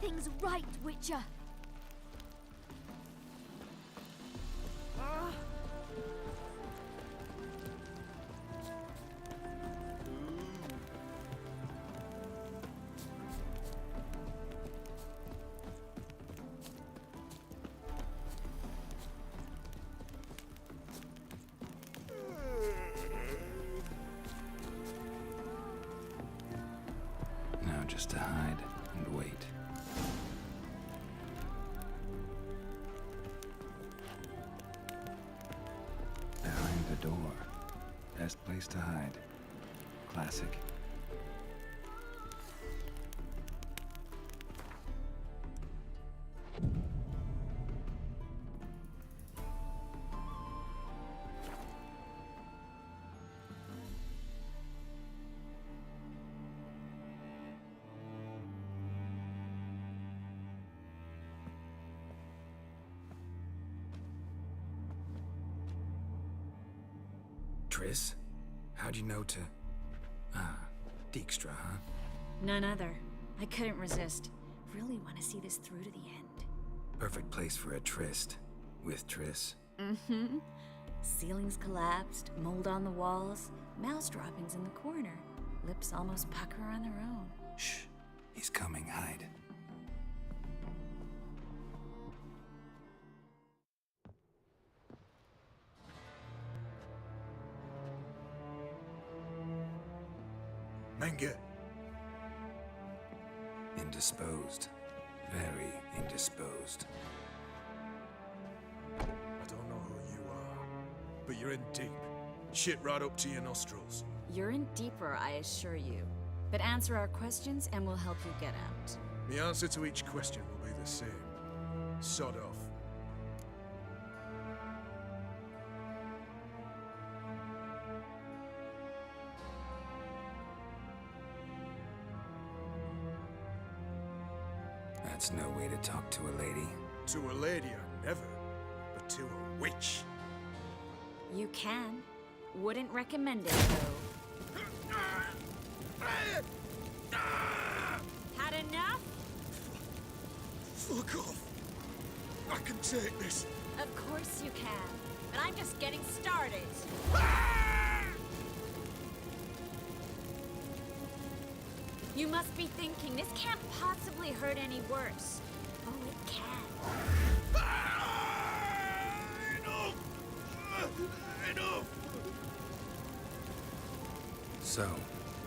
things right, Witcher. Now just to hide and wait. Behind the door. Best place to hide. Classic. Triss? How'd you know to... Ah, Dijkstra, huh? None other. I couldn't resist. Really want to see this through to the end. Perfect place for a tryst. With Triss. Mm-hmm. Ceilings collapsed, mold on the walls, mouse droppings in the corner. Lips almost pucker on their own. Shh. He's coming, hide. Menge. Indisposed. Very indisposed. I don't know who you are, but you're in deep. Shit right up to your nostrils. You're in deeper, I assure you. But answer our questions and we'll help you get out. The answer to each question will be the same. Sod off. That's no way to talk to a lady. To a lady, I never. But to a witch. You can. Wouldn't recommend it, though. Had enough? Fuck off. I can take this. Of course you can. But I'm just getting started. You must be thinking, this can't possibly hurt any worse. Oh, it can. Enough! Enough! So,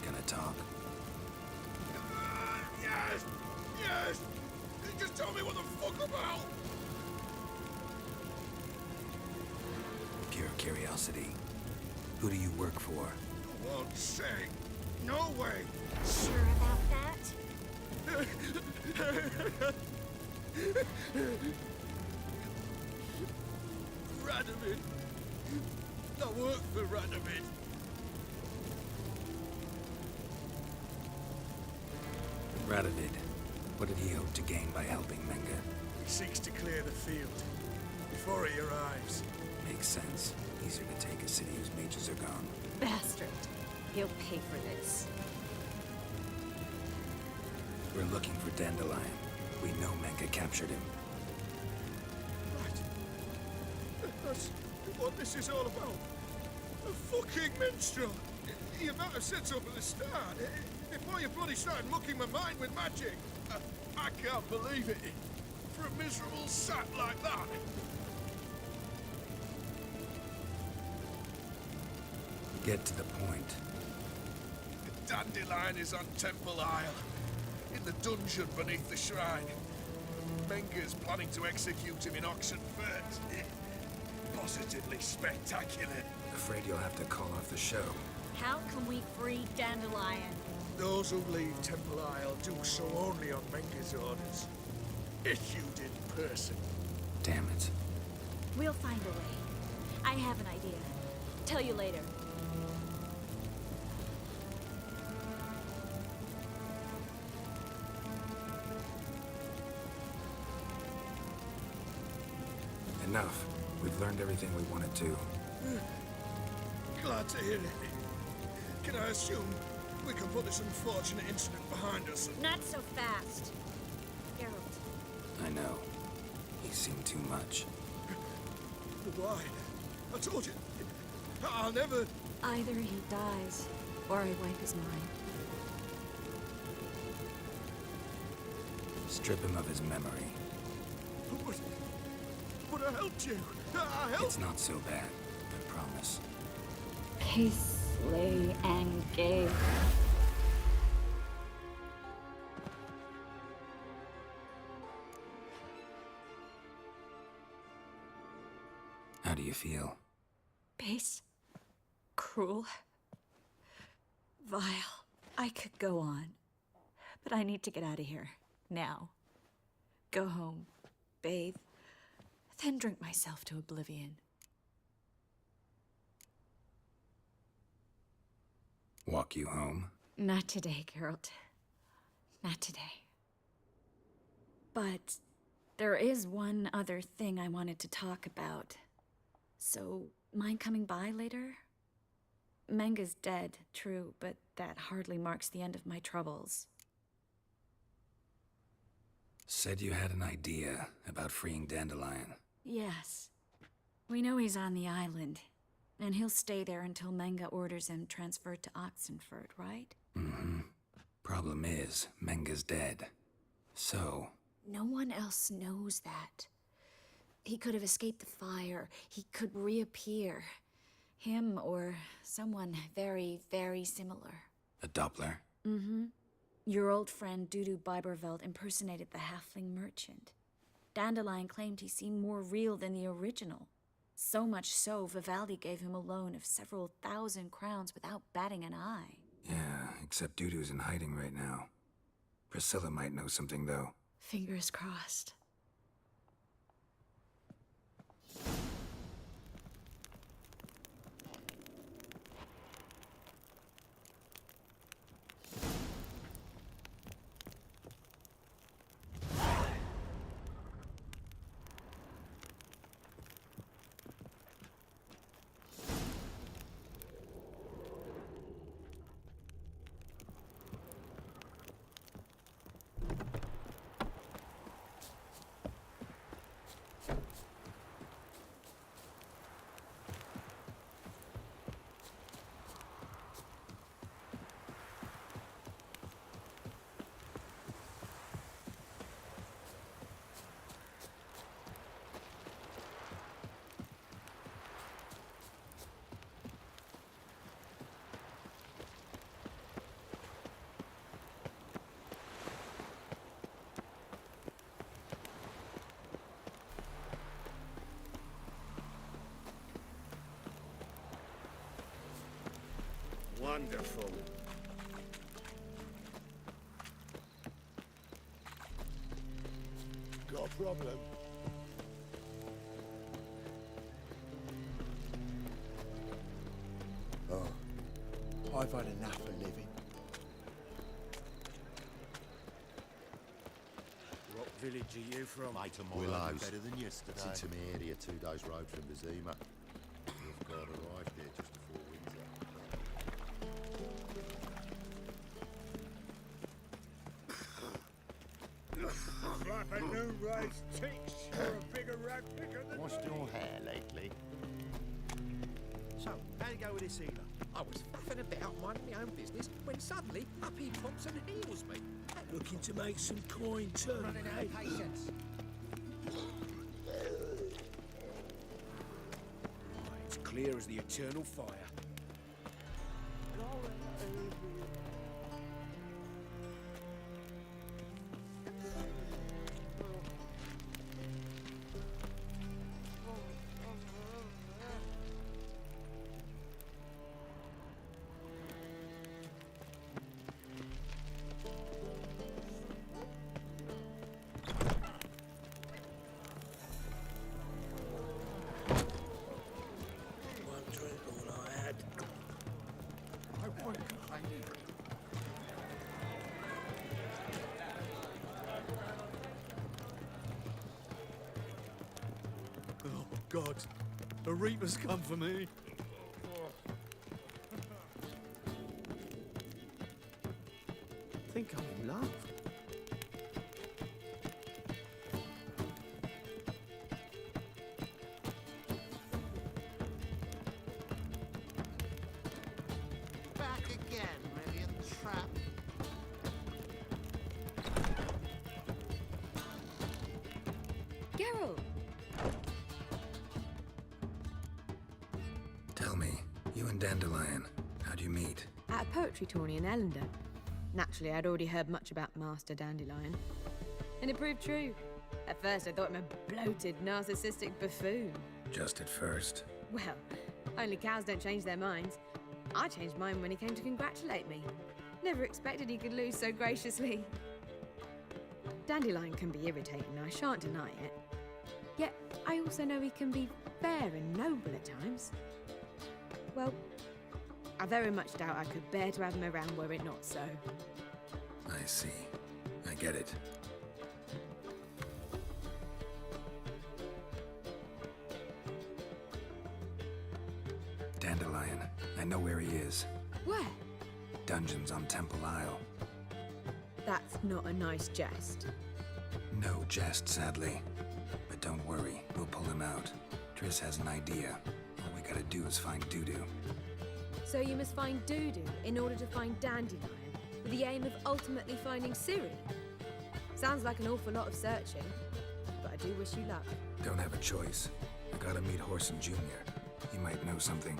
gonna talk? Yes! Yes! Just tell me what the fuck about! Pure curiosity. Who do you work for? I won't say. No way! Sure about that? Radovid! I work for Radovid! Radovid. What did he hope to gain by helping Menge? He seeks to clear the field before he arrives. Makes sense. Easier to take a city whose mages are gone. Bastard. He'll pay for this. We're looking for Dandelion. We know Menge captured him. Right. That's what this is all about. A fucking minstrel! You might have said so at the start. Before you bloody started mucking my mind with magic. I can't believe it. For a miserable sap like that. Get to the point. Dandelion is on Temple Isle. In the dungeon beneath the shrine. Menge's planning to execute him in Oxenfurt. Positively spectacular. Afraid you'll have to call off the show. How can we free Dandelion? Those who leave Temple Isle do so only on Menge's orders. Issued in person. Damn it. We'll find a way. I have an idea. Tell you later. Enough. We've learned everything we wanted to. Glad to hear it. Can I assume we can put this unfortunate incident behind us? Not so fast. Here, I know. He's seen too much. Why? I told you. I'll never... Either he dies, or I wipe his mind. Strip him of his memory. But I helped you. I helped... It's not so bad, I promise. Paisley and Gay. How do you feel? Base. Cruel. Vile. I could go on. But I need to get out of here. Now. Go home. Bathe. Then drink myself to oblivion. Walk you home? Not today, Geralt. Not today. But there is one other thing I wanted to talk about. So, mind coming by later? Menga's dead, true, but that hardly marks the end of my troubles. Said you had an idea about freeing Dandelion. Yes. We know he's on the island, and he'll stay there until Menga orders him transferred to Oxenford, right? Mm-hmm. Problem is, Menga's dead. So... No one else knows that. He could have escaped the fire. He could reappear. Him or someone very, very similar. A Doppler? Mm-hmm. Your old friend Dudu Biberveld impersonated the halfling merchant. Dandelion claimed he seemed more real than the original. So much so, Vivaldi gave him a loan of several thousand crowns without batting an eye. Yeah, except Dudu's in hiding right now. Priscilla might know something, though. Fingers crossed. Wonderful. Got a problem? Oh, I've had enough of living. What village are you from? Mate of mine, Willows. better than yesterday. It's into my area, 2 days road from Vizima. We've got arrived there just before winter. Like a new race teach. You're a bigger rag picker than What's me. your hair lately? So, how'd it go with this healer? I was faffing about minding my own business when suddenly up he pops and heals me. Looking to make some coin too. Running out of patience. It's clear as the eternal fire. Oh, God. A Reaper's come for me. Think I'm in love. back again, ready in the trap. Geralt! Tell me, you and Dandelion, how'd you meet? At a poetry tourney in Ellender. Naturally, I'd already heard much about Master Dandelion. And it proved true. At first, I thought him a bloated, narcissistic buffoon. Just at first. Well, only cows don't change their minds. I changed mine when he came to congratulate me. Never expected he could lose so graciously. Dandelion can be irritating, I shan't deny it. Yet, I also know he can be fair and noble at times. Well, I very much doubt I could bear to have him around were it not so. I see. I get it. Dandelion. I know where he is. Where? Dungeons on Temple Isle. That's not a nice jest. No jest, sadly. But don't worry, we'll pull him out. Triss has an idea. All we gotta do is find Dudu. So you must find Dudu in order to find Dandelion, with the aim of ultimately finding Ciri. Sounds like an awful lot of searching, but I do wish you luck. Don't have a choice. I gotta meet Horson Jr. He might know something.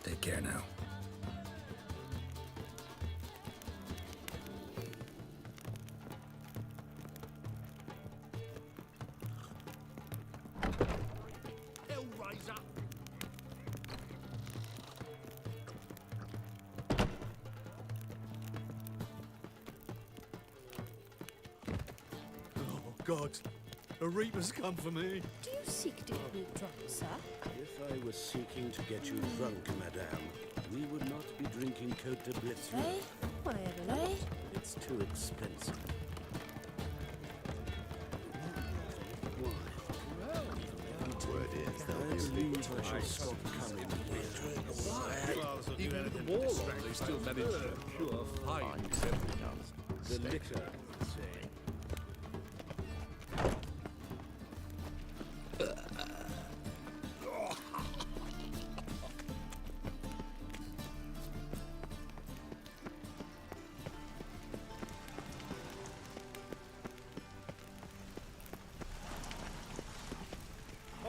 Take care now. Hellraiser! Oh, God. A Reaper's come for me. Do you seek to get me drunk, sir? If I was seeking to get you drunk, madame, we would not be drinking Côte de Blitz. Eh? Whatever, eh? It's too expensive. Word is, there'll Let's be a big leave. I shall time. stop coming here. Why? Even with the warlock, they still manage to procure fine The liquor.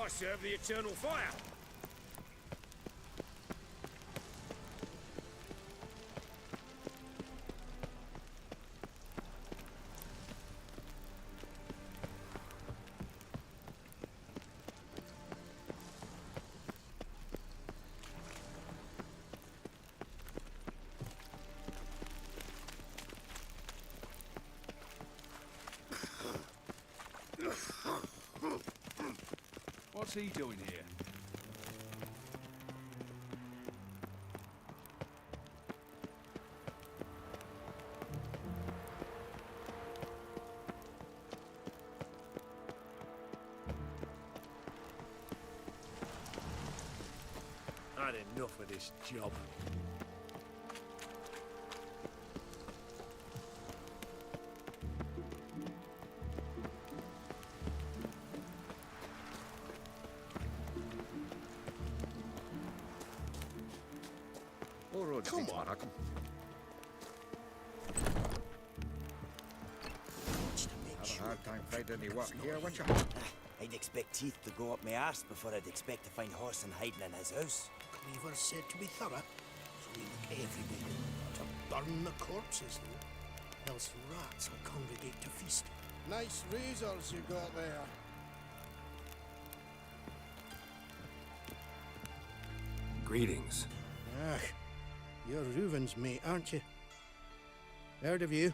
I serve the eternal fire. What's he doing here? I had enough of this job. All roads Come lead to on. Markham. Have a hard time finding any work here, won't you? I'd expect Teeth to go up my arse before I'd expect to find Horson hiding in his house. Cleaver said to be thorough, so we look everywhere. To burn the corpses, though, else rats will congregate to feast. Nice razors you got there. Greetings. Ah, you're Reuven's mate, aren't you? Heard of you?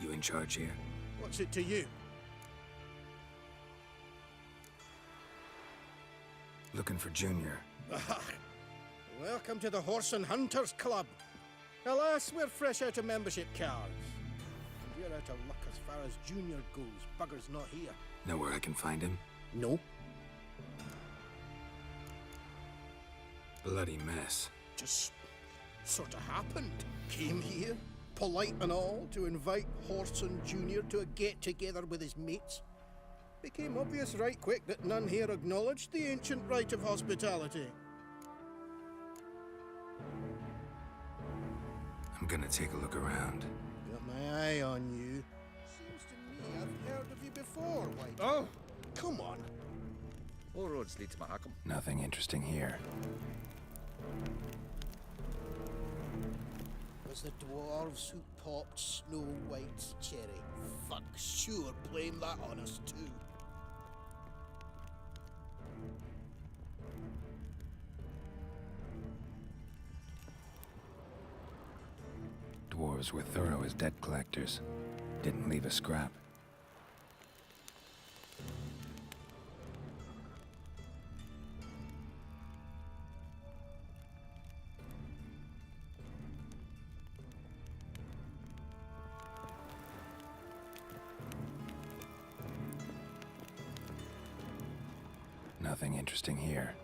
You in charge here? What's it to you? Looking for Junior. Ah, welcome to the Horse and Hunters Club. Alas, we're fresh out of membership cards. And you're out of luck as far as Junior goes. Bugger's not here. Know where I can find him? No. Bloody mess. Just sort of happened. Came here, polite and all, to invite Horson Jr. to a get-together with his mates. Became obvious right quick that none here acknowledged the ancient right of hospitality. I'm gonna take a look around. Got my eye on you. Seems to me I've heard of you before, White. Oh, come on. All roads lead to Markham. Nothing interesting here. Was the dwarves who popped Snow White's cherry? Fuck, sure, blame that on us too. Dwarves were thorough as debt collectors. Didn't leave a scrap. Nothing interesting here.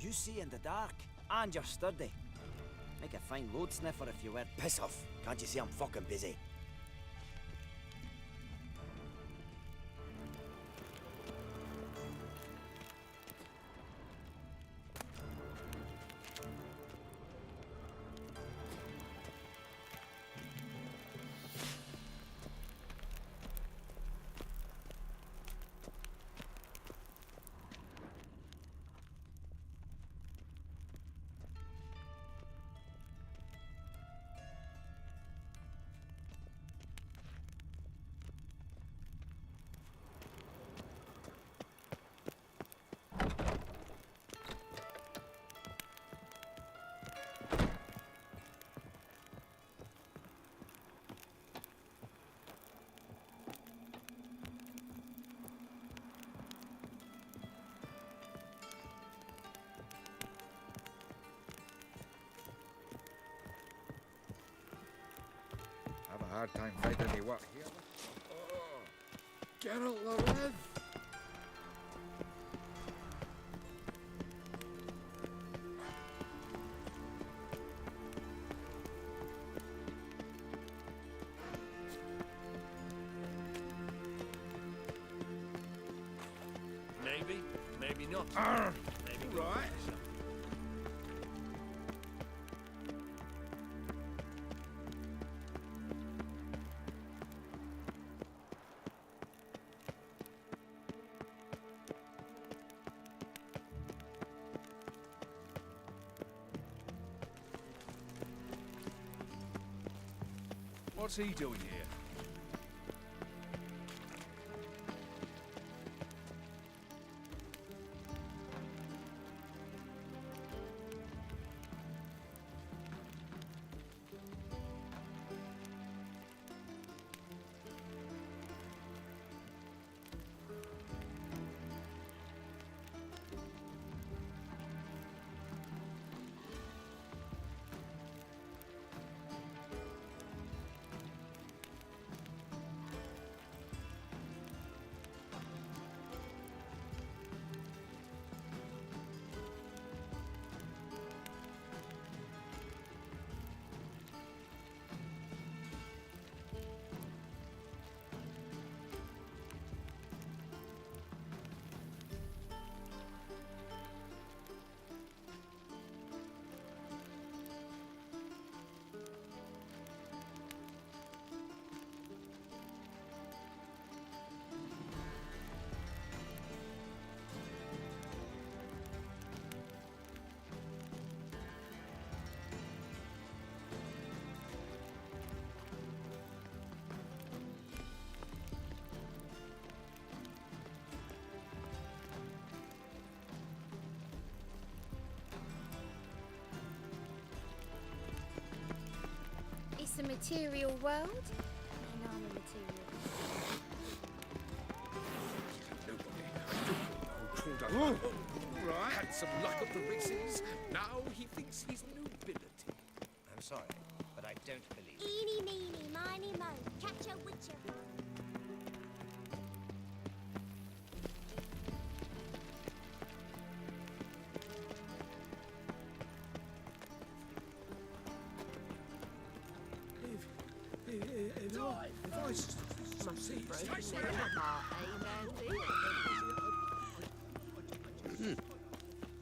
You see in the dark, and you're sturdy. Make a fine load sniffer if you were. Piss off. Can't you see I'm fucking busy? Have a hard time finding any work here. Oh, Geralt Loreth! Maybe, maybe not. Maybe Right. What's he doing here? the material world? And I'm a material. Right. Had some luck at the races. Now he thinks he's nobility. I'm sorry, but I don't believe it. Eeny, meeny, miny, mo. Catch a witcher.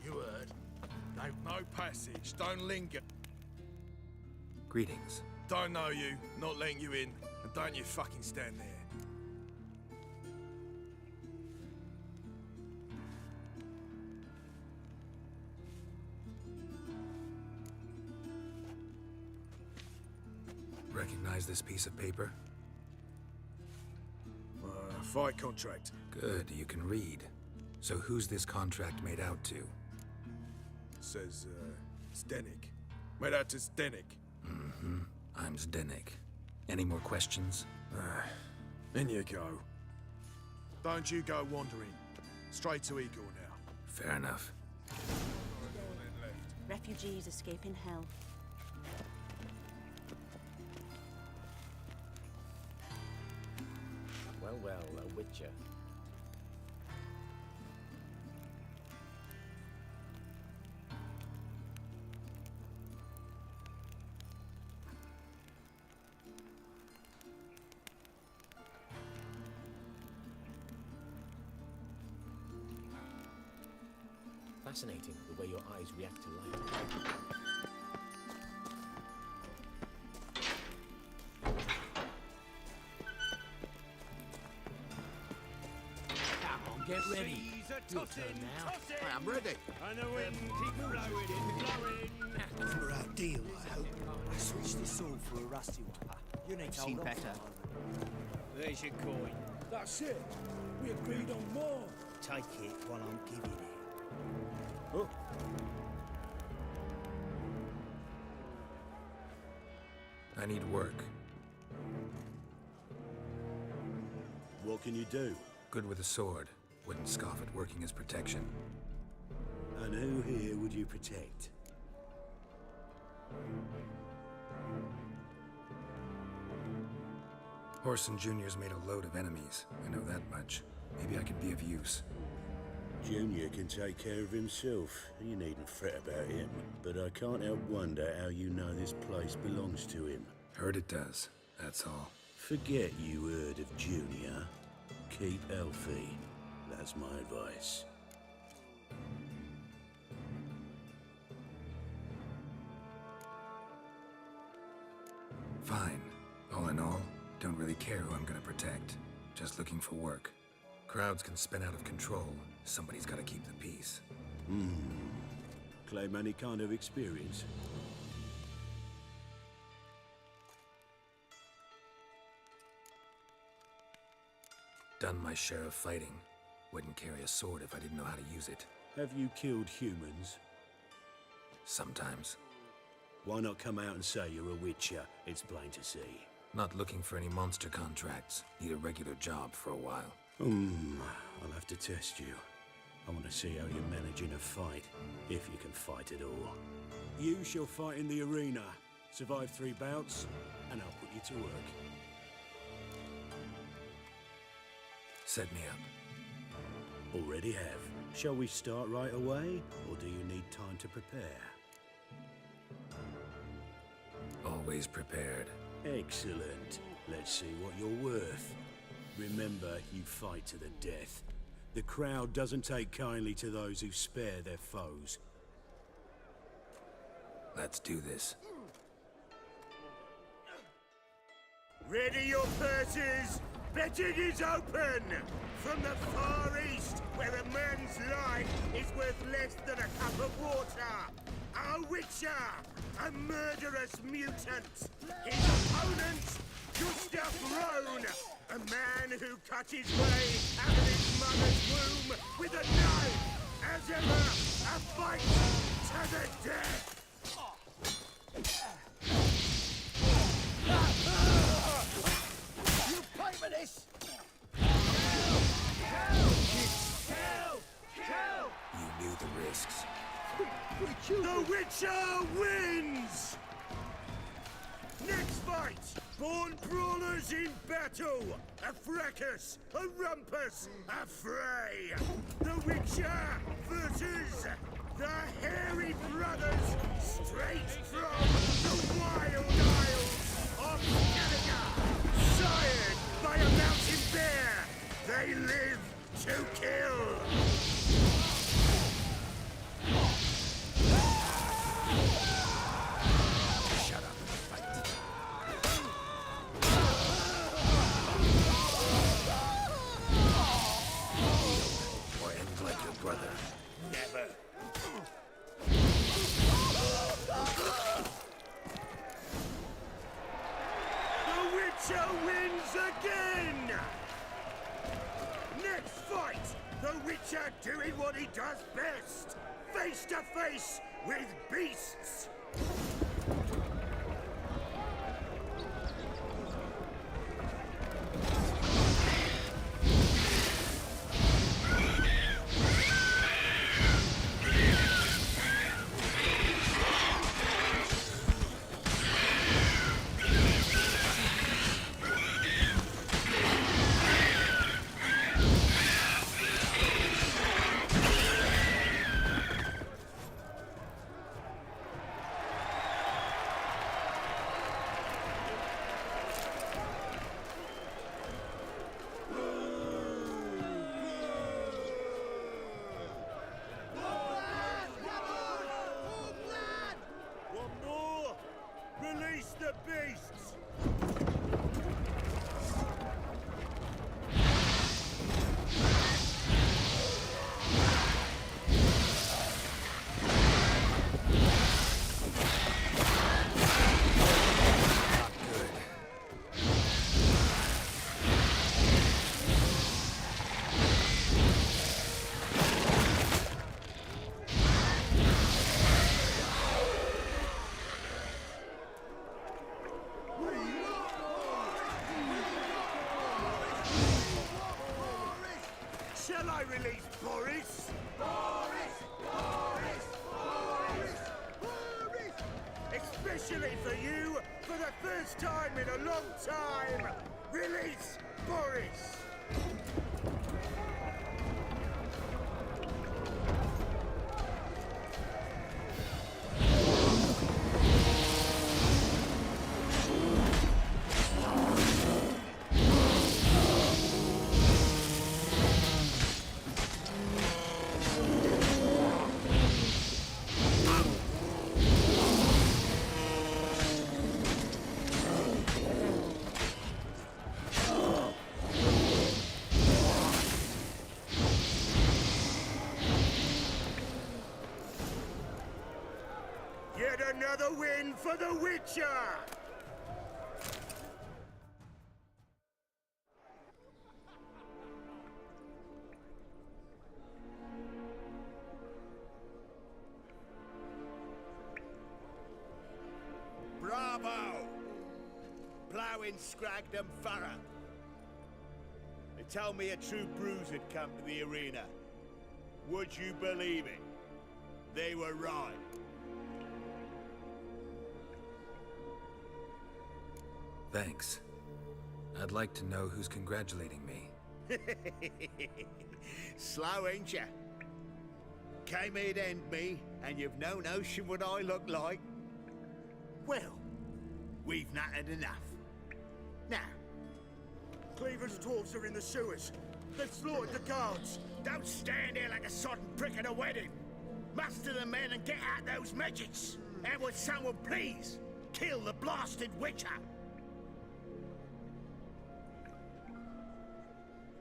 You heard? No passage. Don't linger. Greetings. Don't know you. Not letting you in. And don't you fucking stand there. Recognize this piece of paper? Fight contract. Good, you can read. So who's this contract made out to? Says, Zdenek. Made out to Zdenek. Mm-hmm. I'm Zdenek. Any more questions? In you go. Don't you go wandering. Straight to Igor now. Fair enough. Refugees escaping hell. Well, a witcher. Fascinating, the way your eyes react to light. Get ready. Your turn now. I'm ready. And the wind keeps blowing. Remember our deal, I hope. I switched this sword for a rusty one. You need to hold on. There's your coin. That's it. We agreed on more. Take it while I'm giving it. Oh. I need work. What can you do? Good with a sword. Wouldn't scoff at working as protection. And who here would you protect? Horson Jr.'s made a load of enemies. I know that much. Maybe I can be of use. Junior can take care of himself. You needn't fret about him. But I can't help wonder how you know this place belongs to him. Heard it does. That's all. Forget you heard of Junior. Keep healthy. That's my advice. Fine. All in all, don't really care who I'm gonna protect. Just looking for work. Crowds can spin out of control. Somebody's gotta keep the peace. Claim any kind of experience? Done my share of fighting. Wouldn't carry a sword if I didn't know how to use it. Have you killed humans? Sometimes. Why not come out and say you're a witcher? It's plain to see. Not looking for any monster contracts. Need a regular job for a while. I'll have to test you. I want to see how you're managing a fight, if you can fight at all. You shall fight in the arena, survive 3 bouts, and I'll put you to work. Set me up. Already have. Shall we start right away, or do you need time to prepare? Always prepared. Excellent. Let's see what you're worth. Remember, you fight to the death. The crowd doesn't take kindly to those who spare their foes. Let's do this. Ready your purses! Betting is open! From the Far East, where a man's life is worth less than a cup of water! A witcher! A murderous mutant! His opponent, Gustav Rohn! A man who cut his way out of his mother's womb with a knife! As ever, a fight to the death! The Witcher wins! Next fight! Born brawlers in battle! A fracas! A rumpus! A fray! The Witcher versus the Hairy Brothers, straight from the Wild Isles of Gallagher! Sired by a mountain bear! They live to kill! Shut up and fight. Or end like your brother. Never. The Witcher wins again! Next fight, the Witcher doing what he does best. Face to face with beasts. Release the beasts! Shall I release Boris? Boris! Boris! Boris! Boris! Especially for you, for the first time in a long time, release Boris! Yet another win for the Witcher! Bravo! Ploughing Scragdom Thorough. They told me a true bruise had come to the arena. Would you believe it? They were right. Thanks. I'd like to know who's congratulating me. Slow, ain't ya? Came here to end me, and you've no notion what I look like? Well, we've nattered enough. Now, Cleaver's dwarves are in the sewers. They've slaughtered the guards. don't stand there like a sodden prick at a wedding. Muster the men and get out those midgets. And would someone please kill the blasted Witcher?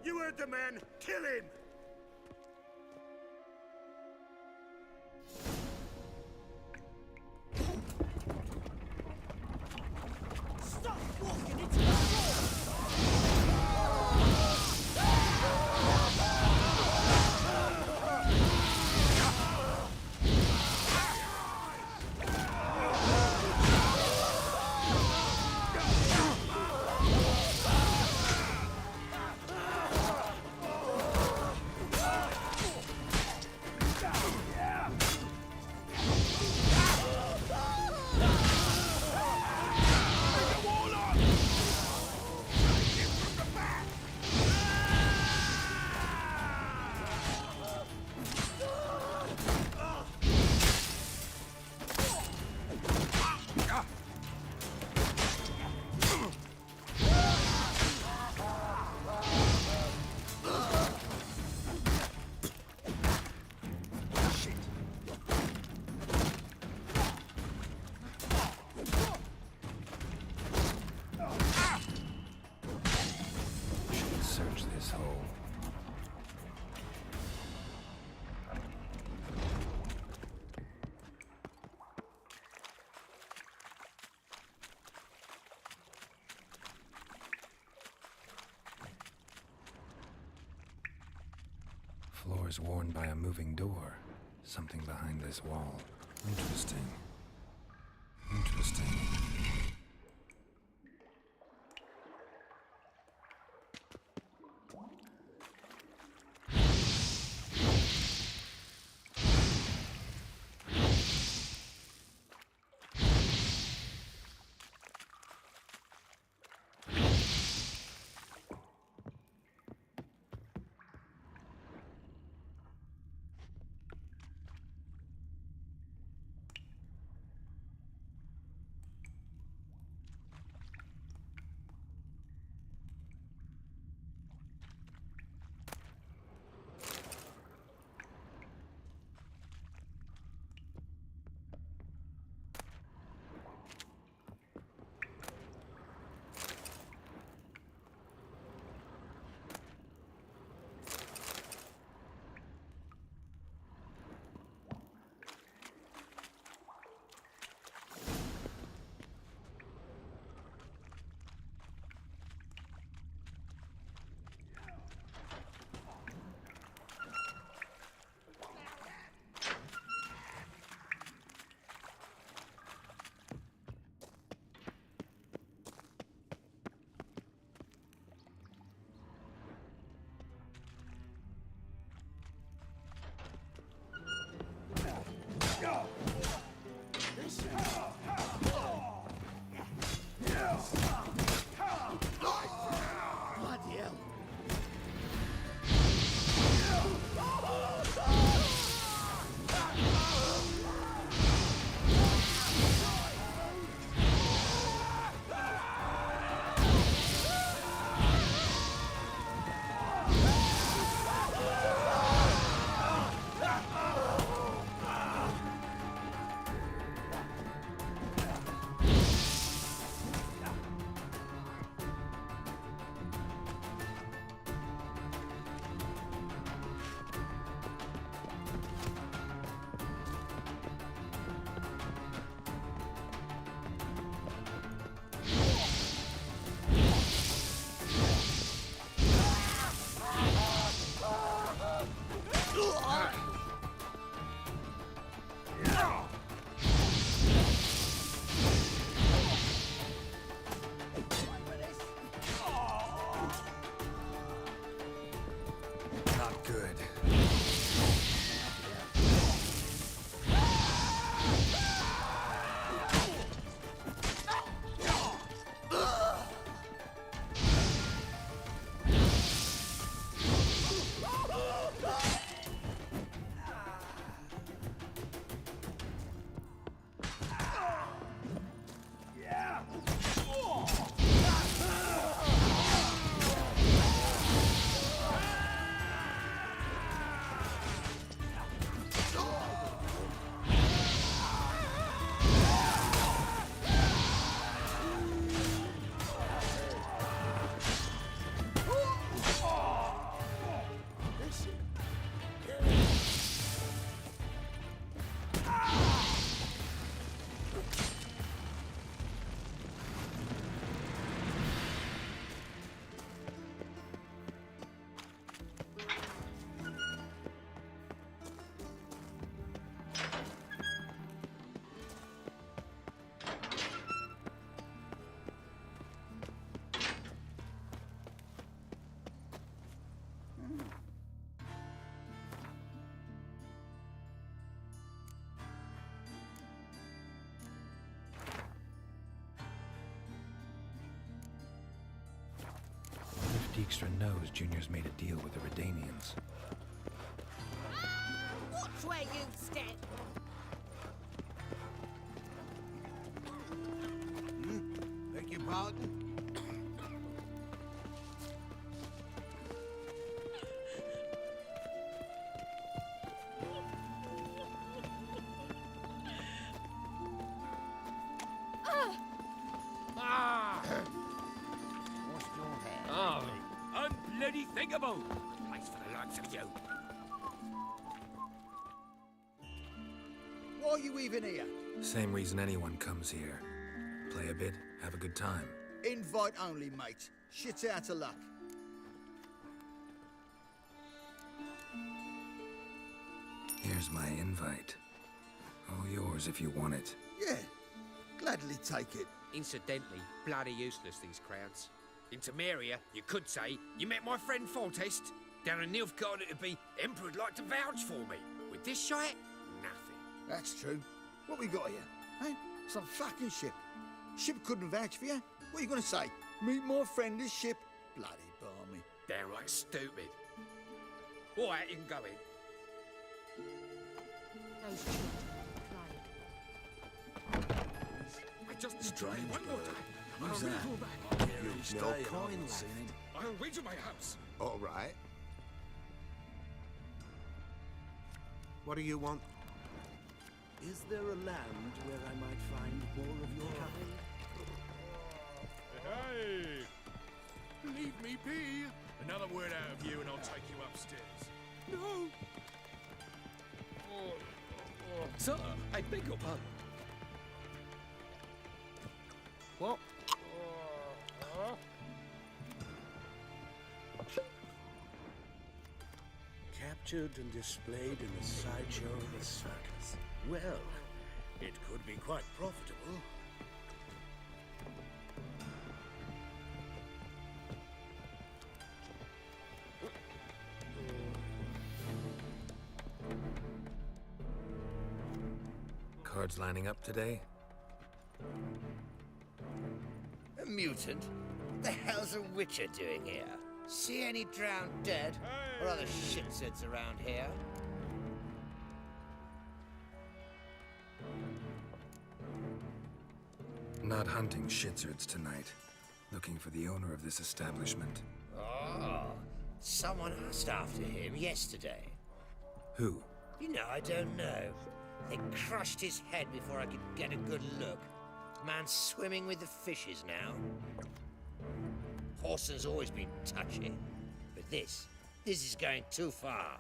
You heard the man. Kill him! Stop walking into the door! search this hole. Floor is worn by a moving door. Something behind this wall. Interesting. Interesting. Dijkstra knows Junior's made a deal with the Redanians. Watch where you step! Beg your pardon? Think of all. Place for the likes of you. Why are you even here? Same reason anyone comes here. Play a bit, have a good time. Invite only, mate. Shit's out of luck. Here's my invite. All yours if you want it. Yeah, gladly take it. Incidentally, bloody useless, these crowds. In Temeria, you could say, you met my friend Foltest. Down in Nilfgaard, it'd be Emperor'd like to vouch for me. With this shite, nothing. That's true. What we got here? Eh? Some fucking ship. Ship couldn't vouch for you. What are you gonna say? Meet my friend as ship? Bloody balmy. Downright stupid. All right, you can go in. Those children, Clyde. I just try one more time. Who's I'll that? recall back. You're still kind, lad. I'll wait to my house. All right. What do you want? Is there a land where I might find more of your kind? Hey! Leave me be! Another word out of you and I'll take you upstairs. No! Sir, I beg your pardon. What? Captured and displayed in the sideshow of a circus. Well, it could be quite profitable. Cards lining up today? A mutant? The hell's a witcher doing here? See any drowned dead? Or other shitsuds around here? Not hunting shitsurds tonight. Looking for the owner of this establishment. Oh, someone asked after him yesterday. Who? You know, I don't know. They crushed his head before I could get a good look. Man's swimming with the fishes now. Horson's always been touchy. But this is going too far.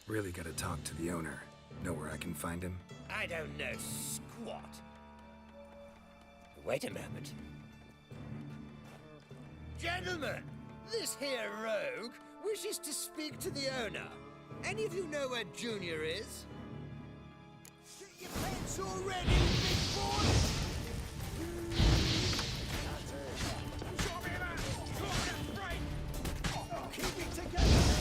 Really gotta talk to the owner. Know where I can find him? I don't know squat. Wait a moment. Gentlemen, this here rogue wishes to speak to the owner. Any of you know where Junior is? Shit your pants already, big boy! Keep it together!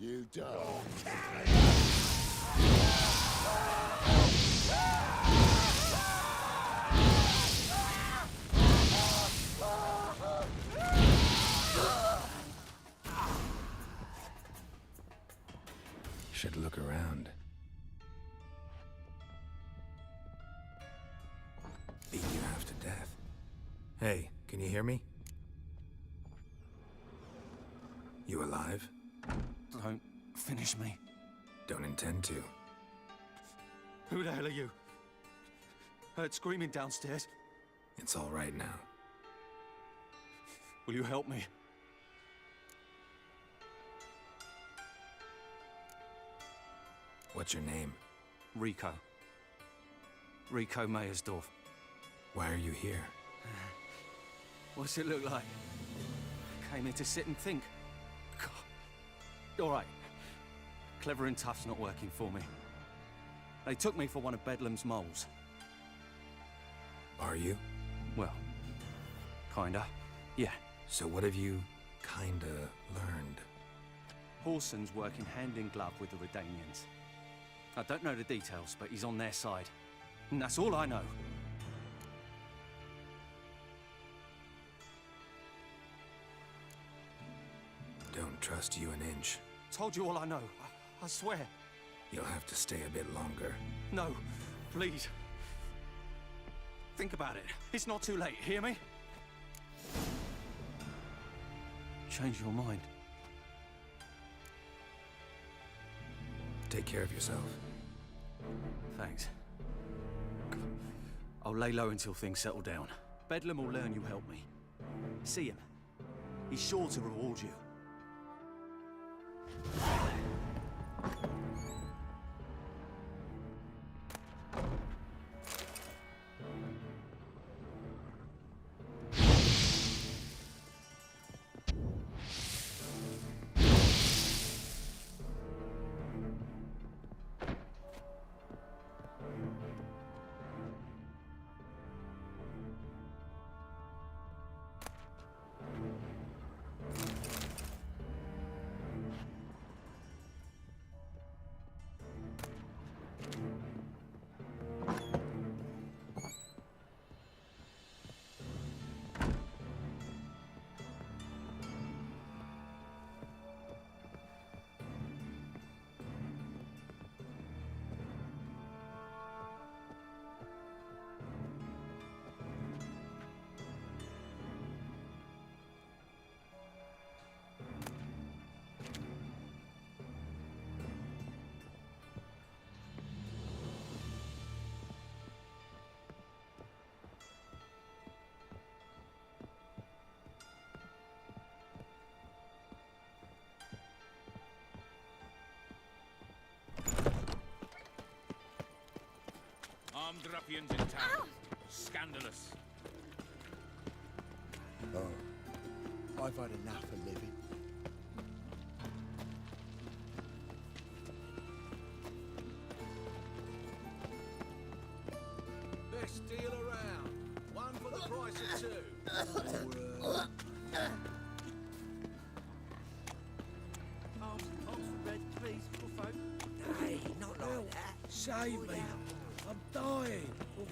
You don't. Should look around. Beat you half to death. Hey, can you hear me? You alive? Don't finish me. Don't intend to. Who the hell are you? Heard screaming downstairs. It's all right now. Will you help me? What's your name? Rico. Rico Meyersdorf. Why are you here? What's it look like? Came here to sit and think. God. All right. Clever and tough's not working for me. They took me for one of Bedlam's moles. Are you? Well, kinda. Yeah. So what have you kinda learned? Whoreson's working hand in glove with the Redanians. I don't know the details, but he's on their side. And that's all I know. Don't trust you an inch. Told you all I know. I swear. You'll have to stay a bit longer. No, please. Think about it. It's not too late, hear me? Change your mind. Take care of yourself. Thanks. I'll lay low until things settle down. Bedlam will learn you helped me. See him. He's sure to reward you. Armed ruffians in town. Scandalous. Oh, I've had enough of living. Best deal around. One for the price of two. Please, poor folk. Hey, not like that. Save me. I'm dying.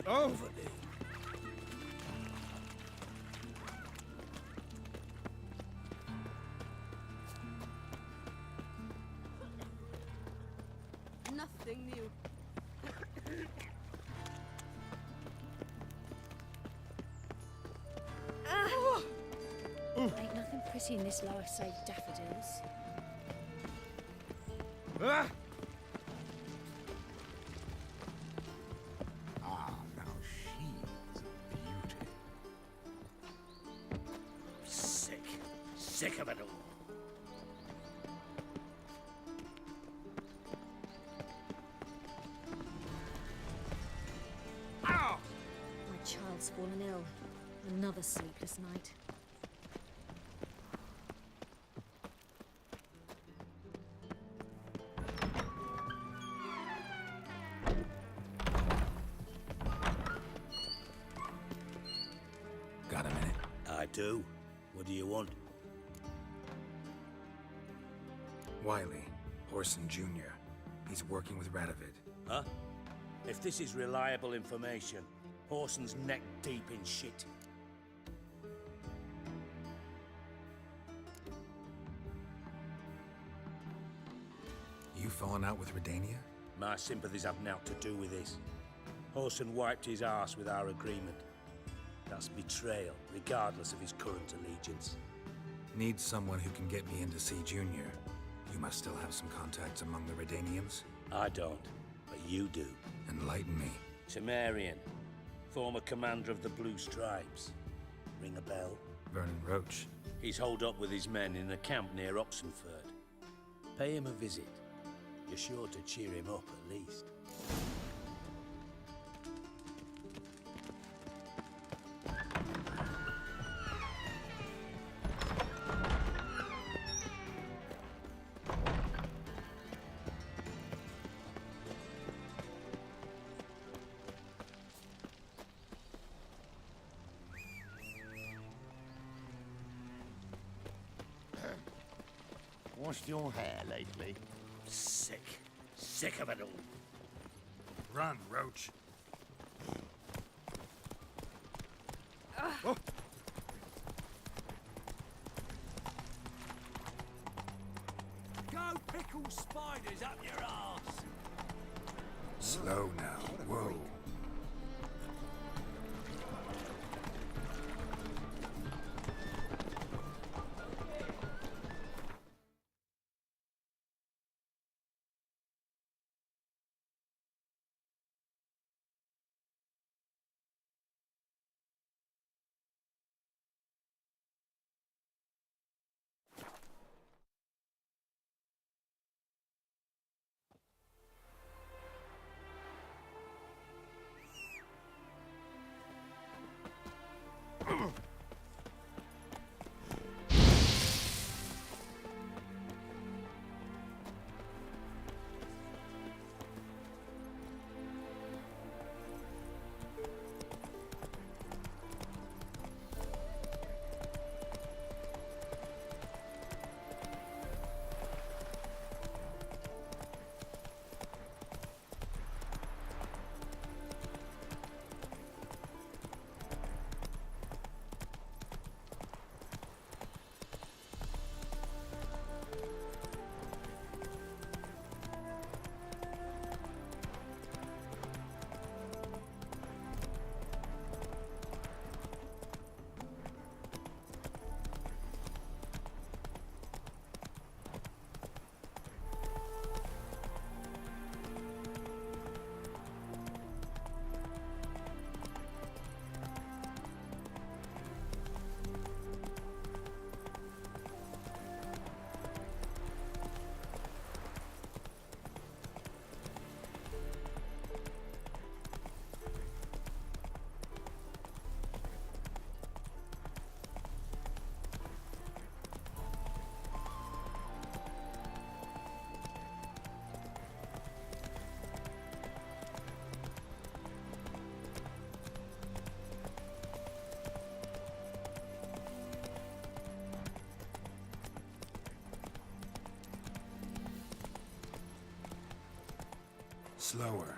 Over it. Nothing new. Ain't nothing pretty in this life save daffodils. Ah! Ah, now she's a beauty. Sick. Sick of it all. My child's fallen ill. Another sleepless night. Got a minute? I do. What do you want? Wiley, Orson Jr. He's working with Radovid. Huh? If this is reliable information, Orson's neck deep in shit. You fallen out with Redania? My sympathies have naught to do with this. Orson wiped his arse with our agreement. That's betrayal, regardless of his current allegiance. Need someone who can get me in to see Junior. You must still have some contacts among the Redanians? I don't, but you do. Enlighten me. Temerian, former commander of the Blue Stripes. Ring a bell? Vernon Roach. He's holed up with his men in a camp near Oxenford. Pay him a visit. You're sure to cheer him up, at least. Washed your hair lately? Sick. Sick of it all. Run, Roach. Oh. Go pickle spiders up your arse! Slow now. Whoa. Slower.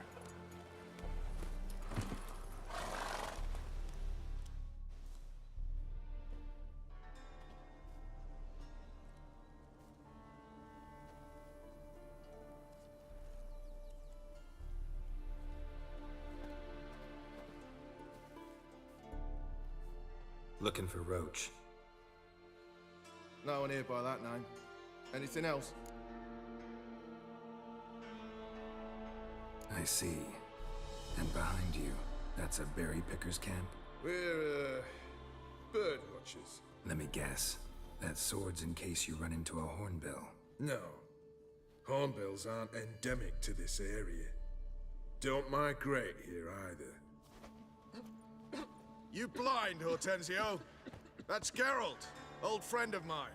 Looking for Roach. No one here by that name. Anything else? I see. And behind you, that's a berry picker's camp? We're, bird watchers. Let me guess. That sword's in case you run into a hornbill. No. Hornbills aren't endemic to this area. Don't migrate here either. You blind, Hortensio? That's Geralt, old friend of mine.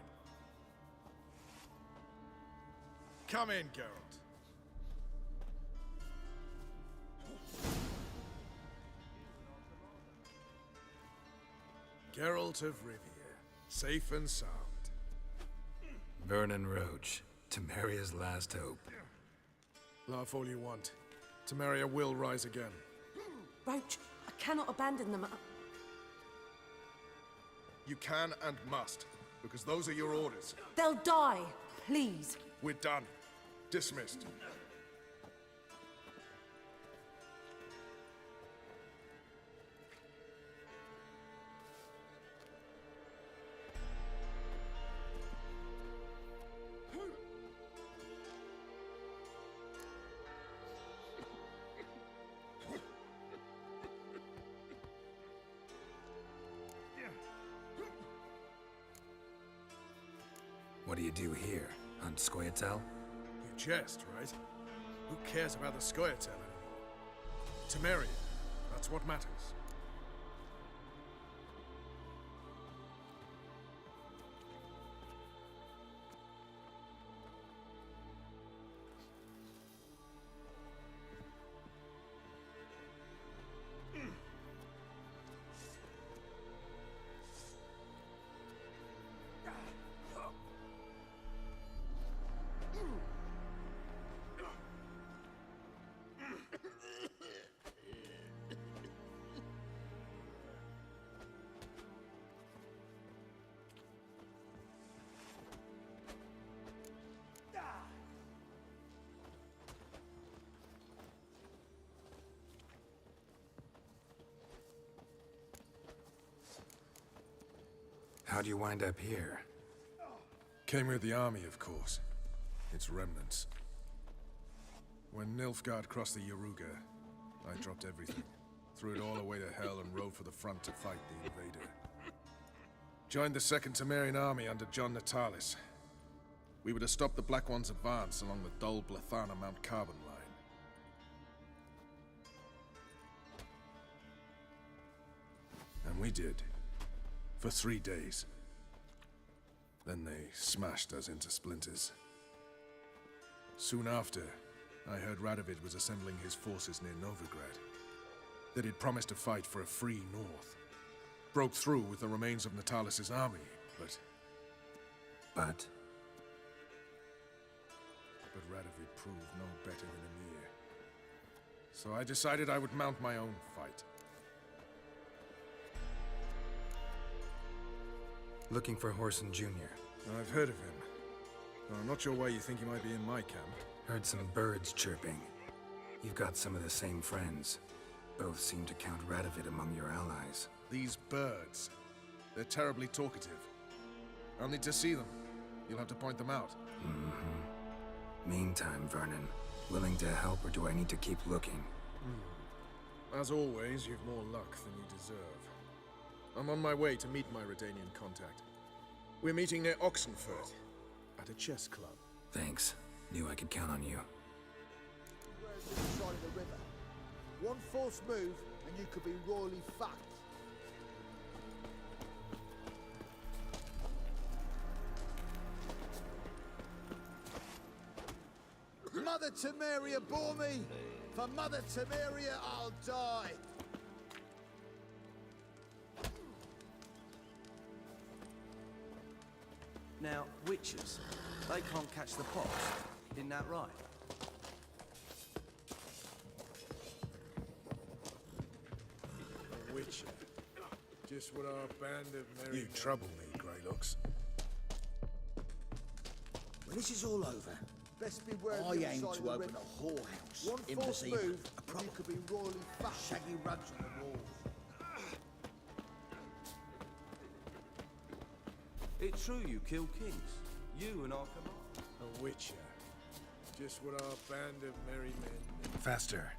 Come in, Geralt. Geralt of Rivia, safe and sound. Vernon Roach. Temeria's last hope. Laugh all you want. Temeria will rise again. Roach, I cannot abandon them. You can and must, because those are your orders. They'll die. Please. We're done. Dismissed. What do you do here? Hunt Scoia'tael? You jest, right? Who cares about the Scoia'tael anymore? Temeria. That's what matters. How'd you wind up here? Came with the army, of course. Its remnants. When Nilfgaard crossed the Yaruga, I dropped everything. Threw it all away to hell and rode for the front to fight the invader. Joined the Second Temerian army under John Natalis. We were to stop the Black One's advance along the Dol Blathana Mount Carbon line. And we did. For 3 days. Then they smashed us into splinters. Soon after, I heard Radovid was assembling his forces near Novigrad. That he'd promised to fight for a free North. Broke through with the remains of Natalis' army, but... But Radovid proved no better than Emir. So I decided I would mount my own fight. looking for Whoreson Jr. I've heard of him. Though I'm not sure why you think he might be in my camp. Heard some birds chirping. You've got some of the same friends. Both seem to count Radovid among your allies. These birds. They're terribly talkative. I'll need to see them. You'll have to point them out. Mm-hmm. Meantime, Vernon, willing to help or do I need to keep looking? As always, you've more luck than you deserve. I'm on my way to meet my Redanian contact. We're meeting near Oxenfurt, at a chess club. Thanks. Knew I could count on you. Where's the other side of the river? One false move, and you could be royally fucked. Mother Temeria bore me! For Mother Temeria, I'll die! Now, witches, they can't catch the pox. Isn't that right? A witcher. Just what our band of merry... You trouble me, Greylocks. When this is all over, Best beware of I the aim other side to of the open river. a whorehouse One in false Vizima. move, A and proper you could be royally fucked. shaggy rugs on the walls. It's true you kill kings. You and our command. A witcher. Just what our band of merry men... Faster.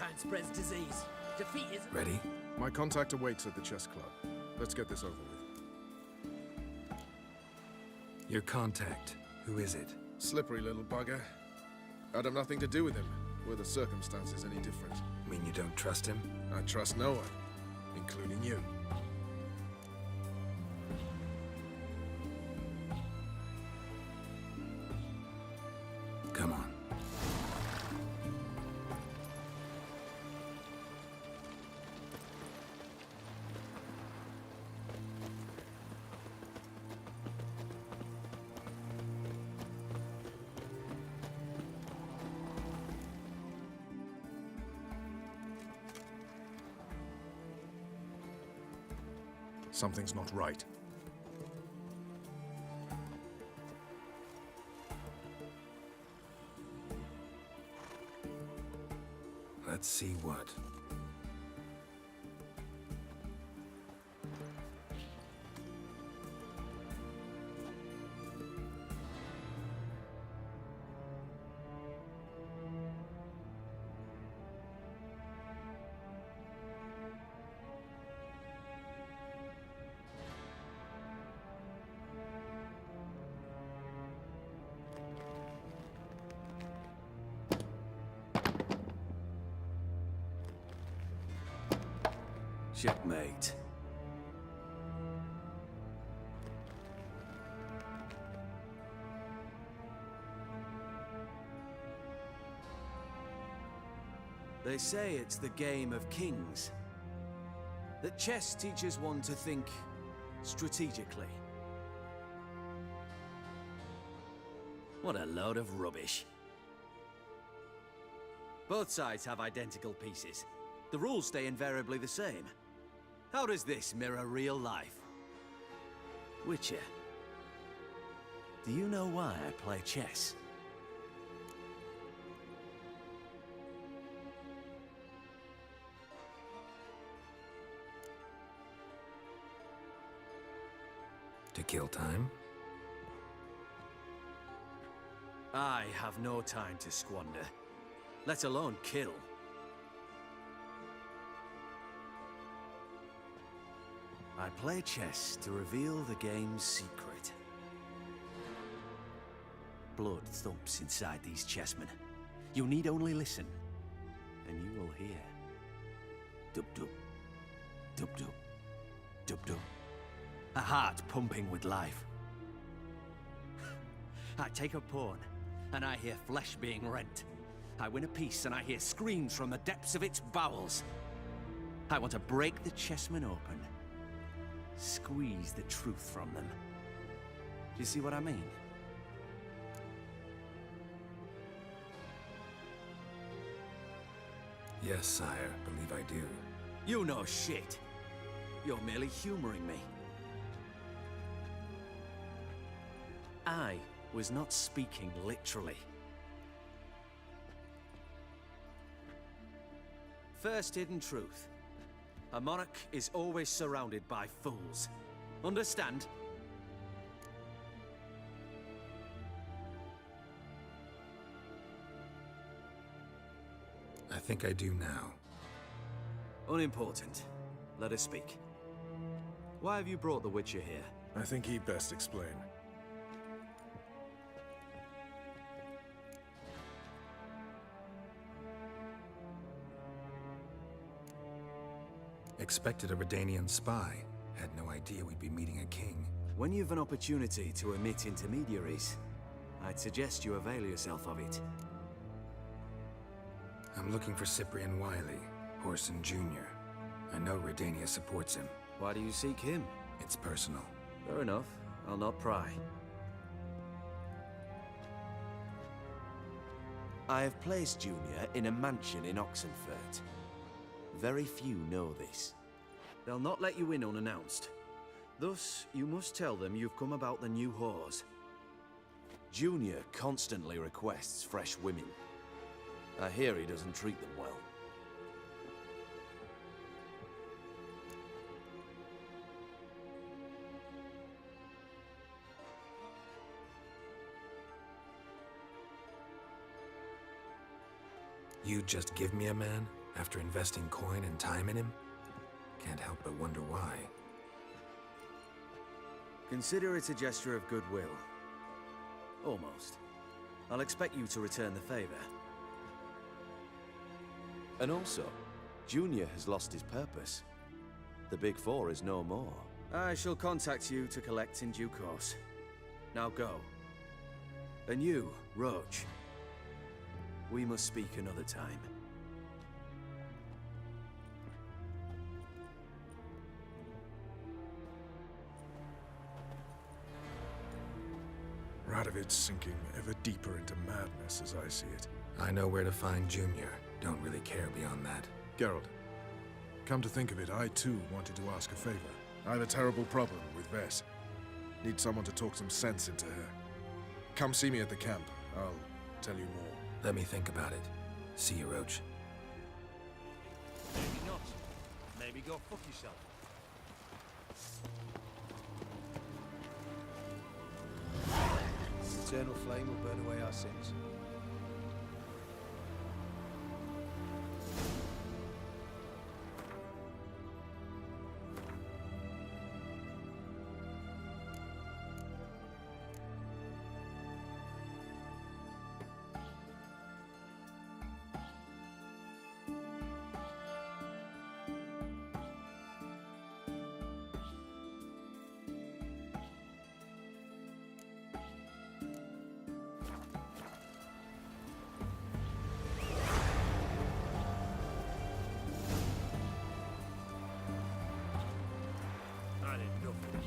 kind spreads disease. Defeat is... Ready? My contact awaits at the chess club. Let's get this over with. Your contact. Who is it? Slippery little bugger. I'd have nothing to do with him, were the circumstances any different. Mean you don't trust him? I trust no one, including you. Come on. Something's not right. Let's see what. Checkmate. They say it's the game of kings. That chess teaches one to think strategically. What a load of rubbish. Both sides have identical pieces. The rules stay invariably the same. How does this mirror real life? Witcher, do you know why I play chess? To kill time? I have no time to squander, let alone kill. I play chess to reveal the game's secret. Blood thumps inside these chessmen. You need only listen, and you will hear. Dub-dub, dub-dub, dub-dub. A heart pumping with life. I take a pawn, and I hear flesh being rent. I win a piece, and I hear screams from the depths of its bowels. I want to break the chessmen open. Squeeze the truth from them. Do you see what I mean? Yes, sire. Believe I do. You know shit. You're merely humoring me. I was not speaking literally. First hidden truth. A monarch is always surrounded by fools. Understand? I think I do now. Unimportant. Let us speak. Why have you brought the Witcher here? I think he'd best explain. Expected a Redanian spy. Had no idea we'd be meeting a king. When you've an opportunity to omit intermediaries, I'd suggest you avail yourself of it. I'm looking for Cyprian Wiley, Whoreson Jr. I know Redania supports him. Why do you seek him? It's personal. Fair enough. I'll not pry. I have placed Junior in a mansion in Oxenfurt. Very few know this. They'll not let you in unannounced. Thus, you must tell them you've come about the new whores. Junior constantly requests fresh women. I hear he doesn't treat them well. You just give me a man? After investing coin and time in him? Can't help but wonder why. Consider it a gesture of goodwill. Almost. I'll expect you to return the favor. And also, Junior has lost his purpose. The Big Four is no more. I shall contact you to collect in due course. Now go. And you, Roach. We must speak another time. Radovid's sinking ever deeper into madness as I see it. I know where to find Junior. Don't really care beyond that. Geralt, come to think of it, I too wanted to ask a favor. I have a terrible problem with Vess. Need someone to talk some sense into her. Come see me at the camp. I'll tell you more. Let me think about it. See you, Roach. Maybe not. Maybe go fuck yourself. The eternal flame will burn away our sins. I did nothing.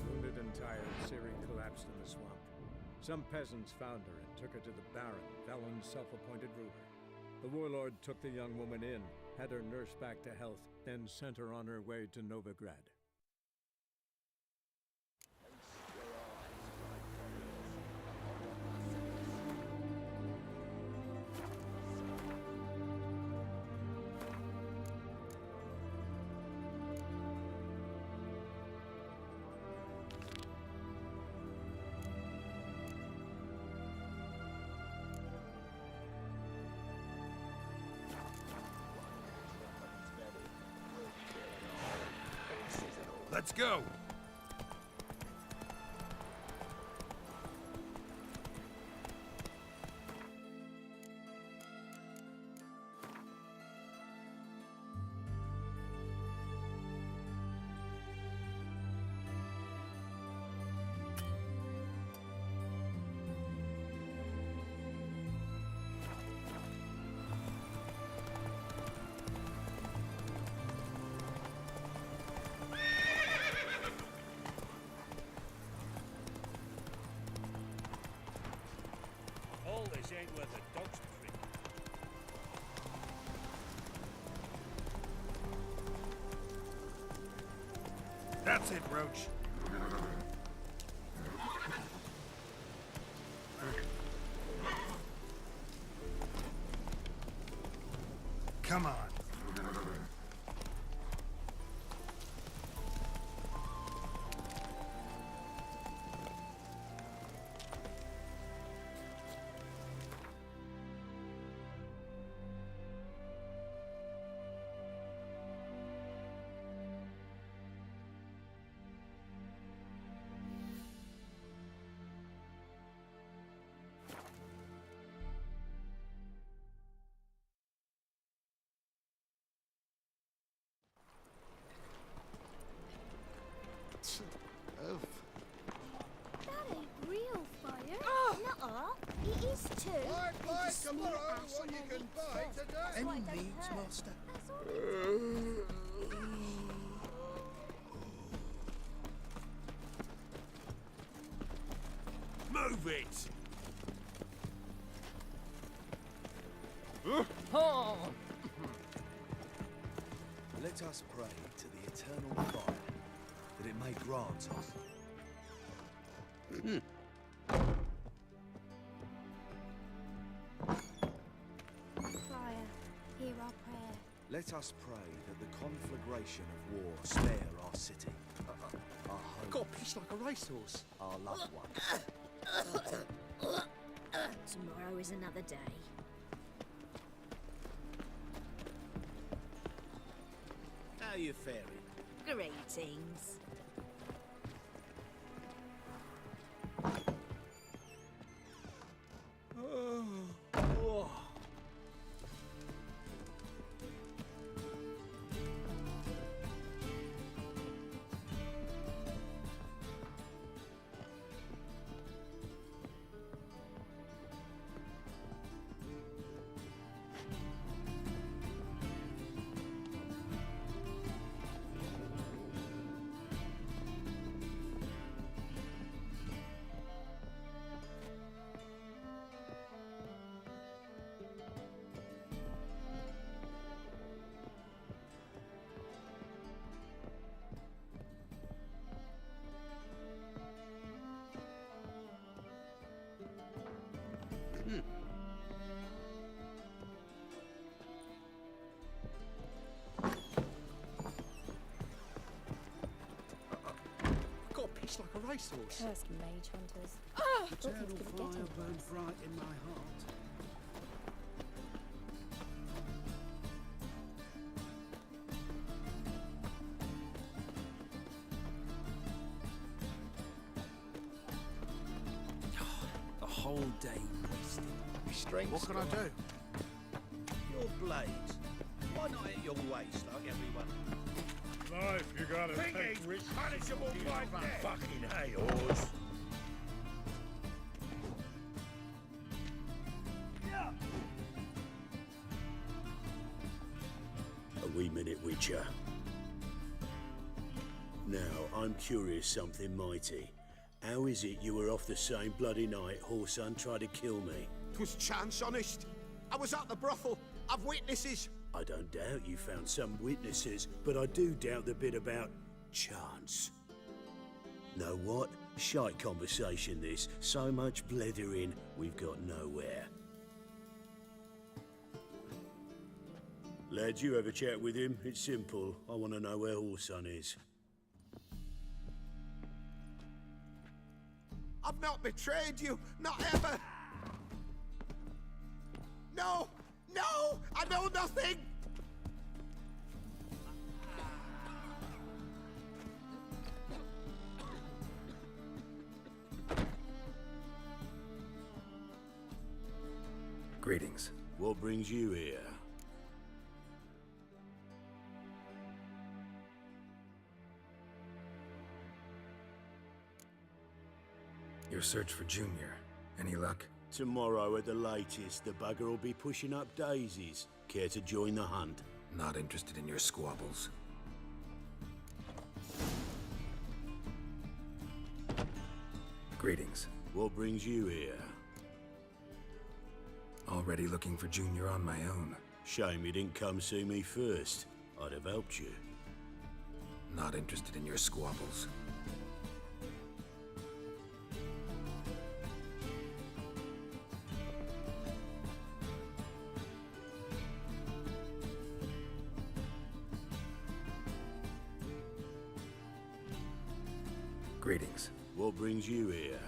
Wounded and tired, Ciri collapsed in the swamp. Some peasants found her and took her to the Baron, Valen's self-appointed ruler. The warlord took the young woman in, had her nursed back to health, then sent her on her way to Novigrad. Let's go! All this ain't worth a dog's trick. That's it, Roach. Come on. It is too. Buy tomorrow what you can buy today. Any needs, master? Move it! Let us pray to the eternal fire that it may grant us. Friar, hear our prayer. Let us pray that the conflagration of war spare our city, our home. Got pissed like a racehorse. Our loved ones. Tomorrow is another day. How you faring? Greetings. Got pissed like a racehorse. Cursed mage hunters. Eternal fire burns bright in my heart. The whole day wasted. Strength. What can I do? Your blades. Why not at your waist like everyone? Life, you gotta take risks. Punishable by death. Fucking hay, horse. A wee minute, Witcher. Now, I'm curious something mighty. How is it you were off the same bloody night Horson tried to kill me? 'Twas chance, honest. I was at the brothel. I've witnesses. I don't doubt you found some witnesses, but I do doubt the bit about chance. Know what? Shite conversation this. So much blethering, we've got nowhere. Lads, you have a chat with him. It's simple. I want to know where Horson is. I've not betrayed you. Not ever. No! No! I know nothing! Greetings. What brings you here? Your search for Junior. Any luck? Tomorrow at the latest, the bugger will be pushing up daisies. Care to join the hunt? Not interested in your squabbles. Greetings. What brings you here? Already looking for Junior on my own. Shame you didn't come see me first. I'd have helped you. Not interested in your squabbles. Greetings. What brings you here?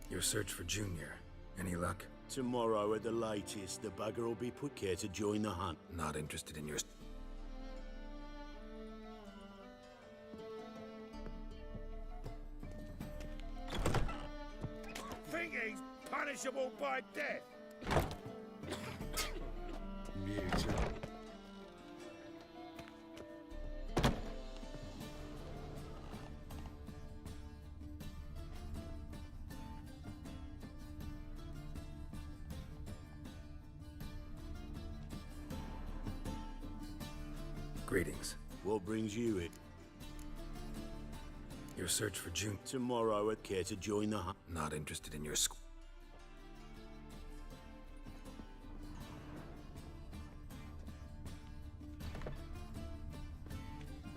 Your search for Junior. Any luck? Tomorrow at the latest, the bugger will be put care to join the hunt. Not interested in your... Think he's punishable by death. Mutant. Greetings. What brings you in? Your search for June. Tomorrow, I'd care to join the hunt. Not interested in your school.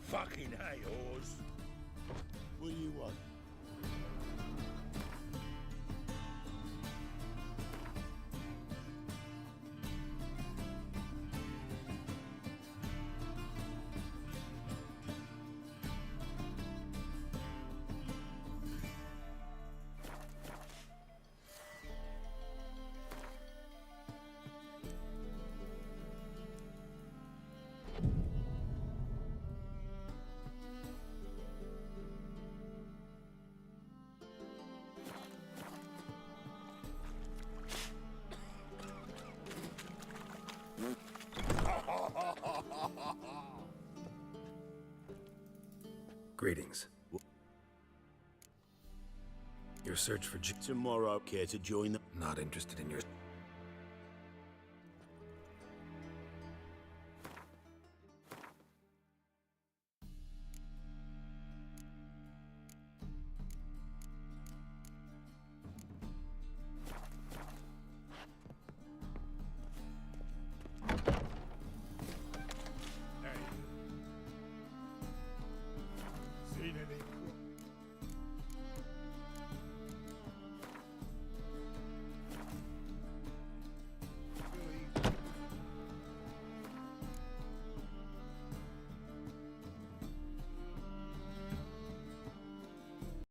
Fucking hey, Oz. What do you want? Greetings. Your search for Tomorrow, care to join the... Not interested in your...